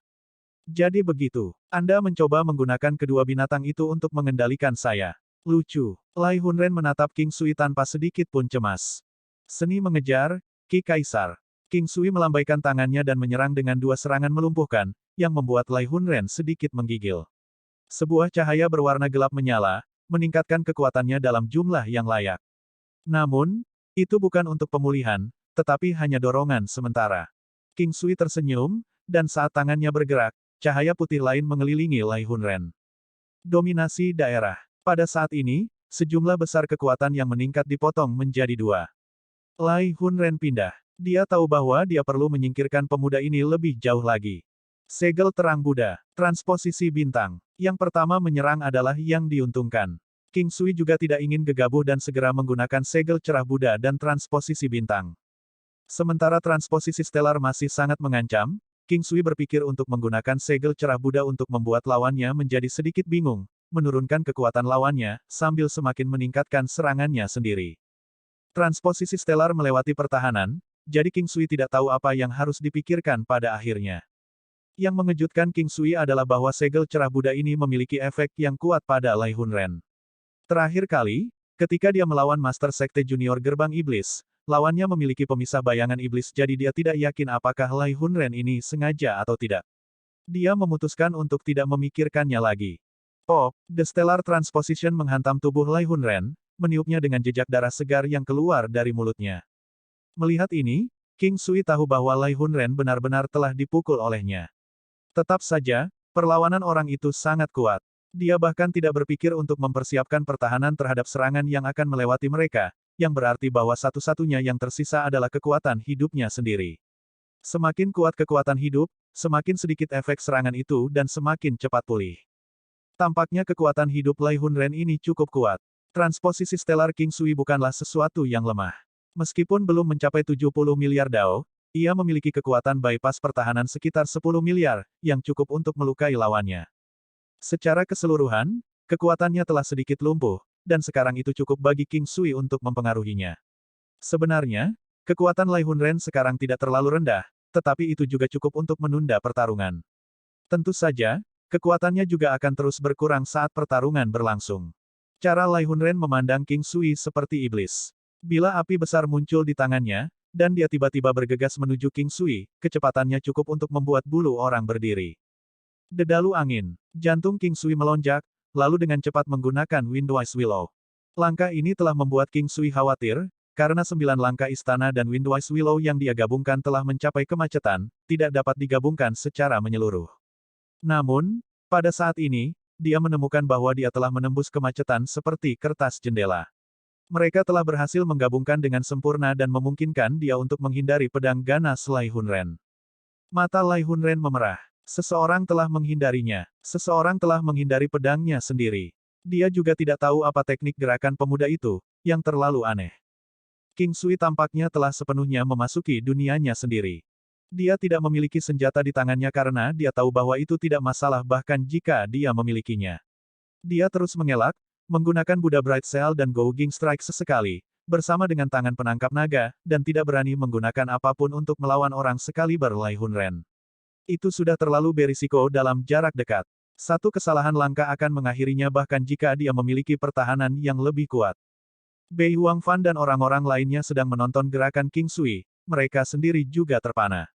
Jadi begitu, Anda mencoba menggunakan kedua binatang itu untuk mengendalikan saya. Lucu. Lai Hunren menatap King Sui tanpa sedikit pun cemas. Seni mengejar, Ki Kaisar. King Sui melambaikan tangannya dan menyerang dengan dua serangan melumpuhkan, yang membuat Lai Hunren sedikit menggigil. Sebuah cahaya berwarna gelap menyala, meningkatkan kekuatannya dalam jumlah yang layak. Namun, itu bukan untuk pemulihan, tetapi hanya dorongan sementara. King Sui tersenyum, dan saat tangannya bergerak, cahaya putih lain mengelilingi Lai Hunren. Dominasi daerah. Pada saat ini, sejumlah besar kekuatan yang meningkat dipotong menjadi dua. Lai Hunren pindah. Dia tahu bahwa dia perlu menyingkirkan pemuda ini lebih jauh lagi. Segel terang Buddha. Transposisi bintang. Yang pertama menyerang adalah yang diuntungkan. King Sui juga tidak ingin gegabah dan segera menggunakan segel cerah Buddha dan transposisi bintang. Sementara transposisi stelar masih sangat mengancam, King Sui berpikir untuk menggunakan segel cerah Buddha untuk membuat lawannya menjadi sedikit bingung, menurunkan kekuatan lawannya, sambil semakin meningkatkan serangannya sendiri. Transposisi stelar melewati pertahanan, jadi King Sui tidak tahu apa yang harus dipikirkan pada akhirnya. Yang mengejutkan King Sui adalah bahwa segel cerah Buddha ini memiliki efek yang kuat pada Lai Hunren. Terakhir kali, ketika dia melawan Master Sekte Junior Gerbang Iblis, lawannya memiliki pemisah bayangan iblis jadi dia tidak yakin apakah Lai Hunren ini sengaja atau tidak. Dia memutuskan untuk tidak memikirkannya lagi. Pop, The Stellar Transposition menghantam tubuh Lai Hunren, meniupnya dengan jejak darah segar yang keluar dari mulutnya. Melihat ini, King Sui tahu bahwa Lai Hunren benar-benar telah dipukul olehnya. Tetap saja, perlawanan orang itu sangat kuat. Dia bahkan tidak berpikir untuk mempersiapkan pertahanan terhadap serangan yang akan melewati mereka, yang berarti bahwa satu-satunya yang tersisa adalah kekuatan hidupnya sendiri. Semakin kuat kekuatan hidup, semakin sedikit efek serangan itu dan semakin cepat pulih. Tampaknya kekuatan hidup Lai Hunren ini cukup kuat. Transposisi Stellar King Sui bukanlah sesuatu yang lemah. Meskipun belum mencapai 70 miliar Dao, ia memiliki kekuatan bypass pertahanan sekitar 10 miliar, yang cukup untuk melukai lawannya. Secara keseluruhan, kekuatannya telah sedikit lumpuh, dan sekarang itu cukup bagi King Sui untuk mempengaruhinya. Sebenarnya, kekuatan Lai Hunren sekarang tidak terlalu rendah, tetapi itu juga cukup untuk menunda pertarungan. Tentu saja, kekuatannya juga akan terus berkurang saat pertarungan berlangsung. Cara Lai Hunren memandang King Sui seperti iblis. Bila api besar muncul di tangannya, dan dia tiba-tiba bergegas menuju King Sui, kecepatannya cukup untuk membuat bulu orang berdiri. Dedalu angin. Jantung King Sui melonjak, lalu dengan cepat menggunakan Windwise Willow. Langkah ini telah membuat King Sui khawatir, karena 9 langkah istana dan Windwise Willow yang dia gabungkan telah mencapai kemacetan, tidak dapat digabungkan secara menyeluruh. Namun, pada saat ini, dia menemukan bahwa dia telah menembus kemacetan seperti kertas jendela. Mereka telah berhasil menggabungkan dengan sempurna dan memungkinkan dia untuk menghindari pedang ganas Lai Hunren. Mata Lai Hunren memerah. Seseorang telah menghindarinya. Seseorang telah menghindari pedangnya sendiri. Dia juga tidak tahu apa teknik gerakan pemuda itu, yang terlalu aneh. King Sui tampaknya telah sepenuhnya memasuki dunianya sendiri. Dia tidak memiliki senjata di tangannya karena dia tahu bahwa itu tidak masalah bahkan jika dia memilikinya. Dia terus mengelak, menggunakan Buddha Bright Cell dan Gouging Strike sesekali, bersama dengan tangan penangkap naga, dan tidak berani menggunakan apapun untuk melawan orang sekaliber Lai Hunren. Itu sudah terlalu berisiko dalam jarak dekat. Satu kesalahan langkah akan mengakhirinya bahkan jika dia memiliki pertahanan yang lebih kuat. Bei Huangfan dan orang-orang lainnya sedang menonton gerakan King Sui, mereka sendiri juga terpana.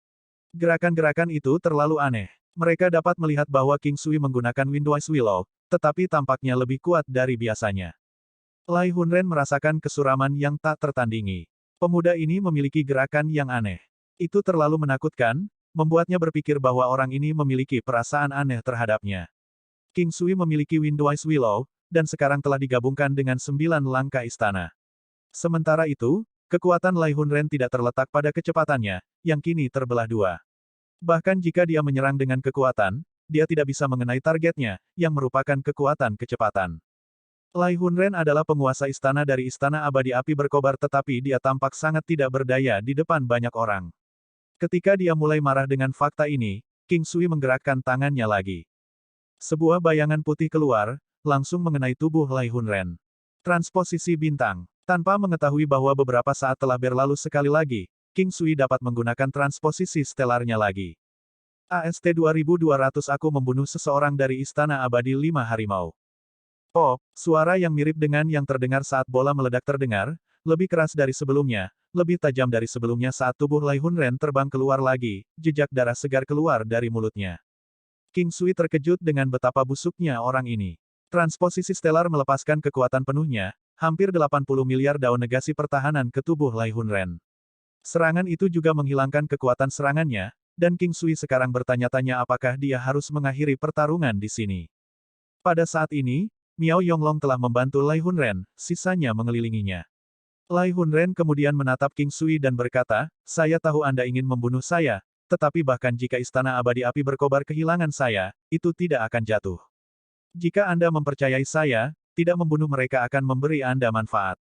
Gerakan-gerakan itu terlalu aneh. Mereka dapat melihat bahwa King Sui menggunakan Windwise Willow, tetapi tampaknya lebih kuat dari biasanya. Lai Hunren merasakan kesuraman yang tak tertandingi. Pemuda ini memiliki gerakan yang aneh. Itu terlalu menakutkan, membuatnya berpikir bahwa orang ini memiliki perasaan aneh terhadapnya. King Sui memiliki Windwise Willow, dan sekarang telah digabungkan dengan 9 langkah istana. Sementara itu, kekuatan Lai Hunren tidak terletak pada kecepatannya, yang kini terbelah dua. Bahkan jika dia menyerang dengan kekuatan, dia tidak bisa mengenai targetnya, yang merupakan kekuatan kecepatan. Lai Hunren adalah penguasa istana dari Istana Abadi Api Berkobar tetapi dia tampak sangat tidak berdaya di depan banyak orang. Ketika dia mulai marah dengan fakta ini, King Sui menggerakkan tangannya lagi. Sebuah bayangan putih keluar, langsung mengenai tubuh Lai Hunren. Transposisi bintang. Tanpa mengetahui bahwa beberapa saat telah berlalu sekali lagi, King Sui dapat menggunakan transposisi stelarnya lagi. AST 2200 Aku membunuh seseorang dari Istana Abadi 5 Harimau. Oh, suara yang mirip dengan yang terdengar saat bola meledak terdengar, lebih keras dari sebelumnya, lebih tajam dari sebelumnya saat tubuh Lai Hunren terbang keluar lagi, jejak darah segar keluar dari mulutnya. King Sui terkejut dengan betapa busuknya orang ini. Transposisi stelar melepaskan kekuatan penuhnya, hampir 80 miliar daun negasi pertahanan ke tubuh Lai Hunren. Serangan itu juga menghilangkan kekuatan serangannya, dan King Sui sekarang bertanya-tanya apakah dia harus mengakhiri pertarungan di sini. Pada saat ini, Miao Yonglong telah membantu Lai Hunren, sisanya mengelilinginya. Lai Hunren kemudian menatap King Sui dan berkata, "Saya tahu Anda ingin membunuh saya, tetapi bahkan jika Istana Abadi Api Berkobar kehilangan saya, itu tidak akan jatuh. Jika Anda mempercayai saya, tidak membunuh mereka akan memberi Anda manfaat."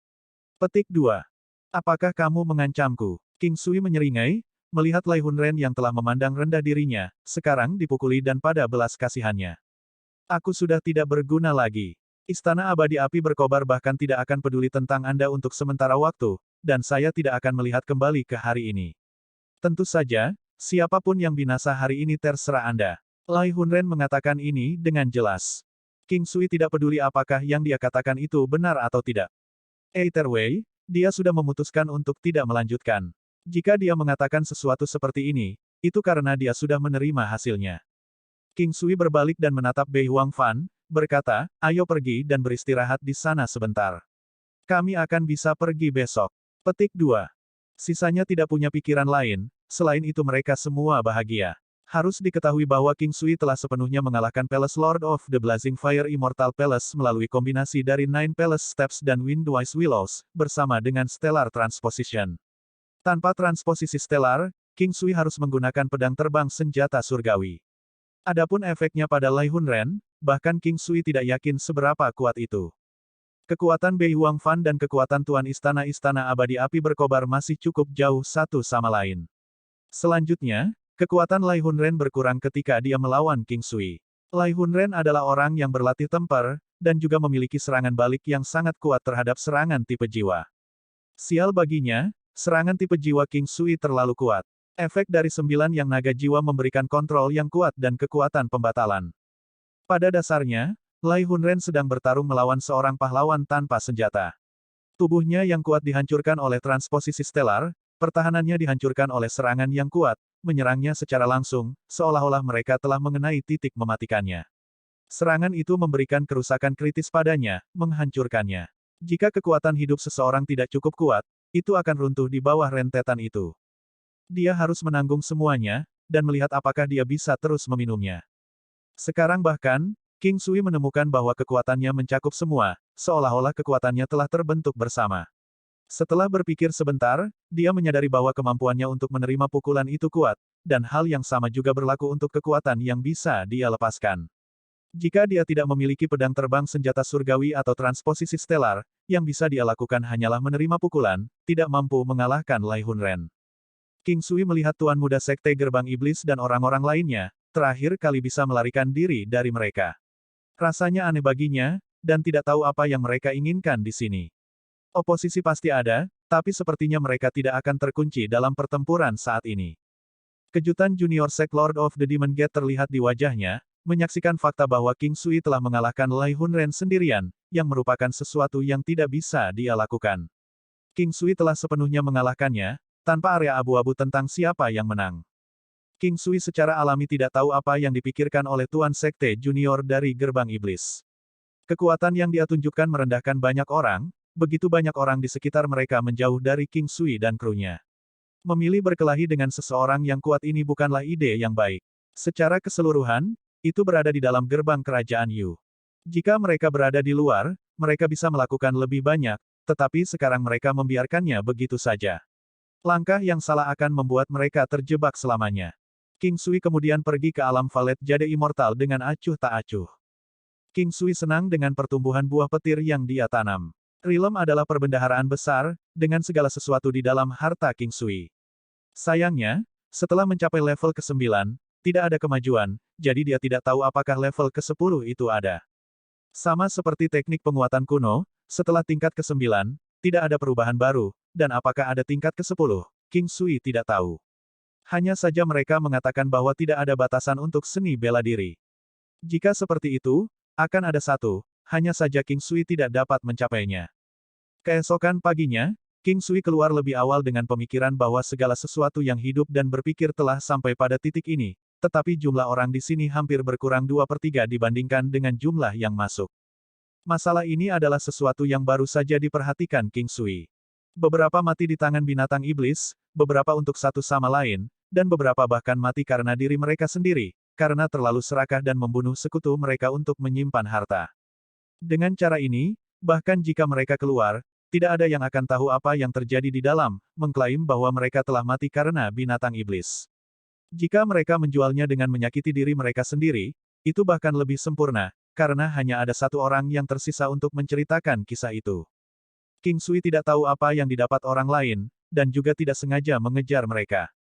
Petik 2. Apakah kamu mengancamku? King Sui menyeringai, melihat Lai Hunren yang telah memandang rendah dirinya, sekarang dipukuli dan pada belas kasihannya. Aku sudah tidak berguna lagi. Istana Abadi Api Berkobar bahkan tidak akan peduli tentang Anda untuk sementara waktu, dan saya tidak akan melihat kembali ke hari ini. Tentu saja, siapapun yang binasa hari ini terserah Anda. Lai Hunren mengatakan ini dengan jelas. King Sui tidak peduli apakah yang dia katakan itu benar atau tidak. Either way, dia sudah memutuskan untuk tidak melanjutkan. Jika dia mengatakan sesuatu seperti ini, itu karena dia sudah menerima hasilnya. King Sui berbalik dan menatap Bei Huang Fan, berkata, "Ayo pergi dan beristirahat di sana sebentar. Kami akan bisa pergi besok." Petik 2. Sisanya tidak punya pikiran lain, selain itu mereka semua bahagia. Harus diketahui bahwa King Sui telah sepenuhnya mengalahkan Palace Lord of the Blazing Fire Immortal Palace melalui kombinasi dari Nine Palace Steps dan Windwise Willows, bersama dengan Stellar Transposition. Tanpa transposisi stellar, King Sui harus menggunakan pedang terbang senjata surgawi. Adapun efeknya pada Lai Hunren, bahkan King Sui tidak yakin seberapa kuat itu. Kekuatan Bei Huang Fan dan kekuatan Tuan Istana-Istana Abadi Api Berkobar masih cukup jauh satu sama lain. Selanjutnya, kekuatan Lai Hunren berkurang ketika dia melawan King Sui. Lai Hunren adalah orang yang berlatih tempur, dan juga memiliki serangan balik yang sangat kuat terhadap serangan tipe jiwa. Sial baginya, serangan tipe jiwa King Sui terlalu kuat. Efek dari 9 yang naga jiwa memberikan kontrol yang kuat dan kekuatan pembatalan. Pada dasarnya, Lai Hunren sedang bertarung melawan seorang pahlawan tanpa senjata. Tubuhnya yang kuat dihancurkan oleh transposisi stellar, pertahanannya dihancurkan oleh serangan yang kuat, menyerangnya secara langsung, seolah-olah mereka telah mengenai titik mematikannya. Serangan itu memberikan kerusakan kritis padanya, menghancurkannya. Jika kekuatan hidup seseorang tidak cukup kuat, itu akan runtuh di bawah rentetan itu. Dia harus menanggung semuanya, dan melihat apakah dia bisa terus meminumnya. Sekarang bahkan, King Sui menemukan bahwa kekuatannya mencakup semua, seolah-olah kekuatannya telah terbentuk bersama. Setelah berpikir sebentar, dia menyadari bahwa kemampuannya untuk menerima pukulan itu kuat, dan hal yang sama juga berlaku untuk kekuatan yang bisa dia lepaskan. Jika dia tidak memiliki pedang terbang senjata surgawi atau transposisi stellar, yang bisa dia lakukan hanyalah menerima pukulan, tidak mampu mengalahkan Lai Hunren. King Sui melihat Tuan Muda Sekte Gerbang Iblis dan orang-orang lainnya, terakhir kali bisa melarikan diri dari mereka. Rasanya aneh baginya, dan tidak tahu apa yang mereka inginkan di sini. Oposisi pasti ada, tapi sepertinya mereka tidak akan terkunci dalam pertempuran saat ini. Kejutan Junior Sect Lord of the Demon Gate terlihat di wajahnya, menyaksikan fakta bahwa King Sui telah mengalahkan Lai Hunren sendirian, yang merupakan sesuatu yang tidak bisa dia lakukan. King Sui telah sepenuhnya mengalahkannya, tanpa area abu-abu tentang siapa yang menang. King Sui secara alami tidak tahu apa yang dipikirkan oleh Tuan Sekte Junior dari Gerbang Iblis. Kekuatan yang dia tunjukkan merendahkan banyak orang, begitu banyak orang di sekitar mereka menjauh dari King Sui dan krunya. Memilih berkelahi dengan seseorang yang kuat ini bukanlah ide yang baik. Secara keseluruhan, itu berada di dalam gerbang kerajaan Yu. Jika mereka berada di luar, mereka bisa melakukan lebih banyak, tetapi sekarang mereka membiarkannya begitu saja. Langkah yang salah akan membuat mereka terjebak selamanya. King Sui kemudian pergi ke alam Valet Jade Immortal dengan acuh tak acuh. King Sui senang dengan pertumbuhan buah petir yang dia tanam. Realm adalah perbendaharaan besar, dengan segala sesuatu di dalam harta King Sui. Sayangnya, setelah mencapai level ke-9, tidak ada kemajuan, jadi dia tidak tahu apakah level ke-10 itu ada. Sama seperti teknik penguatan kuno, setelah tingkat ke-9, tidak ada perubahan baru, dan apakah ada tingkat ke-10, King Sui tidak tahu. Hanya saja mereka mengatakan bahwa tidak ada batasan untuk seni bela diri. Jika seperti itu, akan ada satu, hanya saja King Sui tidak dapat mencapainya. Keesokan paginya, King Sui keluar lebih awal dengan pemikiran bahwa segala sesuatu yang hidup dan berpikir telah sampai pada titik ini, tetapi jumlah orang di sini hampir berkurang 2/3 dibandingkan dengan jumlah yang masuk. Masalah ini adalah sesuatu yang baru saja diperhatikan King Sui. Beberapa mati di tangan binatang iblis, beberapa untuk satu sama lain, dan beberapa bahkan mati karena diri mereka sendiri, karena terlalu serakah dan membunuh sekutu mereka untuk menyimpan harta. Dengan cara ini, bahkan jika mereka keluar, tidak ada yang akan tahu apa yang terjadi di dalam, mengklaim bahwa mereka telah mati karena binatang iblis. Jika mereka menjualnya dengan menyakiti diri mereka sendiri, itu bahkan lebih sempurna, karena hanya ada satu orang yang tersisa untuk menceritakan kisah itu. King Sui tidak tahu apa yang didapat orang lain, dan juga tidak sengaja mengejar mereka.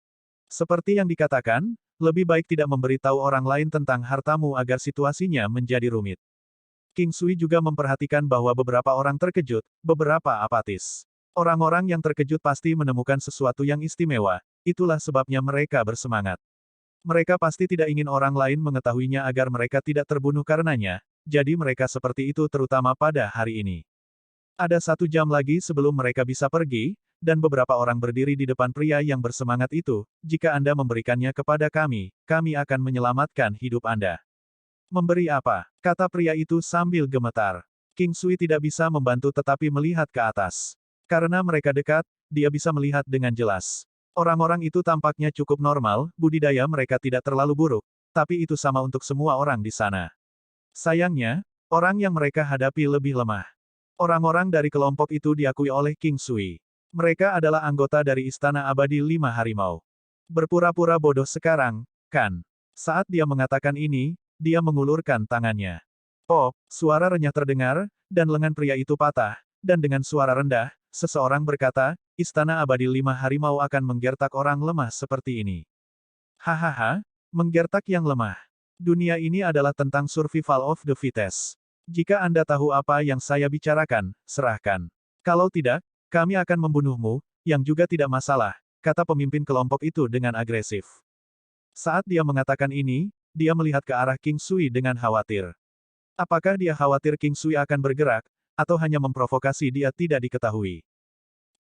Seperti yang dikatakan, lebih baik tidak memberitahu orang lain tentang hartamu agar situasinya menjadi rumit. King Sui juga memperhatikan bahwa beberapa orang terkejut, beberapa apatis. Orang-orang yang terkejut pasti menemukan sesuatu yang istimewa, itulah sebabnya mereka bersemangat. Mereka pasti tidak ingin orang lain mengetahuinya agar mereka tidak terbunuh karenanya, jadi mereka seperti itu terutama pada hari ini. Ada 1 jam lagi sebelum mereka bisa pergi, dan beberapa orang berdiri di depan pria yang bersemangat itu, jika Anda memberikannya kepada kami, kami akan menyelamatkan hidup Anda. Memberi apa? Kata pria itu sambil gemetar. King Sui tidak bisa membantu tetapi melihat ke atas. Karena mereka dekat, dia bisa melihat dengan jelas. Orang-orang itu tampaknya cukup normal, budidaya mereka tidak terlalu buruk, tapi itu sama untuk semua orang di sana. Sayangnya, orang yang mereka hadapi lebih lemah. Orang-orang dari kelompok itu diakui oleh King Sui. Mereka adalah anggota dari Istana Abadi 5 Harimau. Berpura-pura bodoh sekarang, kan? Saat dia mengatakan ini, dia mengulurkan tangannya. Pop, suara renyah terdengar, dan lengan pria itu patah, dan dengan suara rendah, seseorang berkata, Istana Abadi 5 Harimau akan menggertak orang lemah seperti ini. Hahaha, menggertak yang lemah. Dunia ini adalah tentang survival of the fittest. Jika Anda tahu apa yang saya bicarakan, serahkan. Kalau tidak, kami akan membunuhmu, yang juga tidak masalah, kata pemimpin kelompok itu dengan agresif. Saat dia mengatakan ini, dia melihat ke arah King Sui dengan khawatir. Apakah dia khawatir King Sui akan bergerak, atau hanya memprovokasi dia tidak diketahui?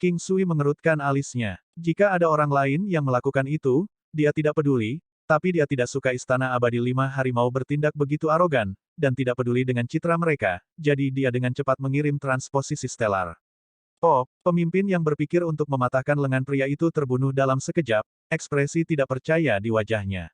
King Sui mengerutkan alisnya. Jika ada orang lain yang melakukan itu, dia tidak peduli, tapi dia tidak suka Istana Abadi 5 Harimau bertindak begitu arogan, dan tidak peduli dengan citra mereka, jadi dia dengan cepat mengirim transposisi stelar. Pop, pemimpin yang berpikir untuk mematahkan lengan pria itu terbunuh dalam sekejap, ekspresi tidak percaya di wajahnya.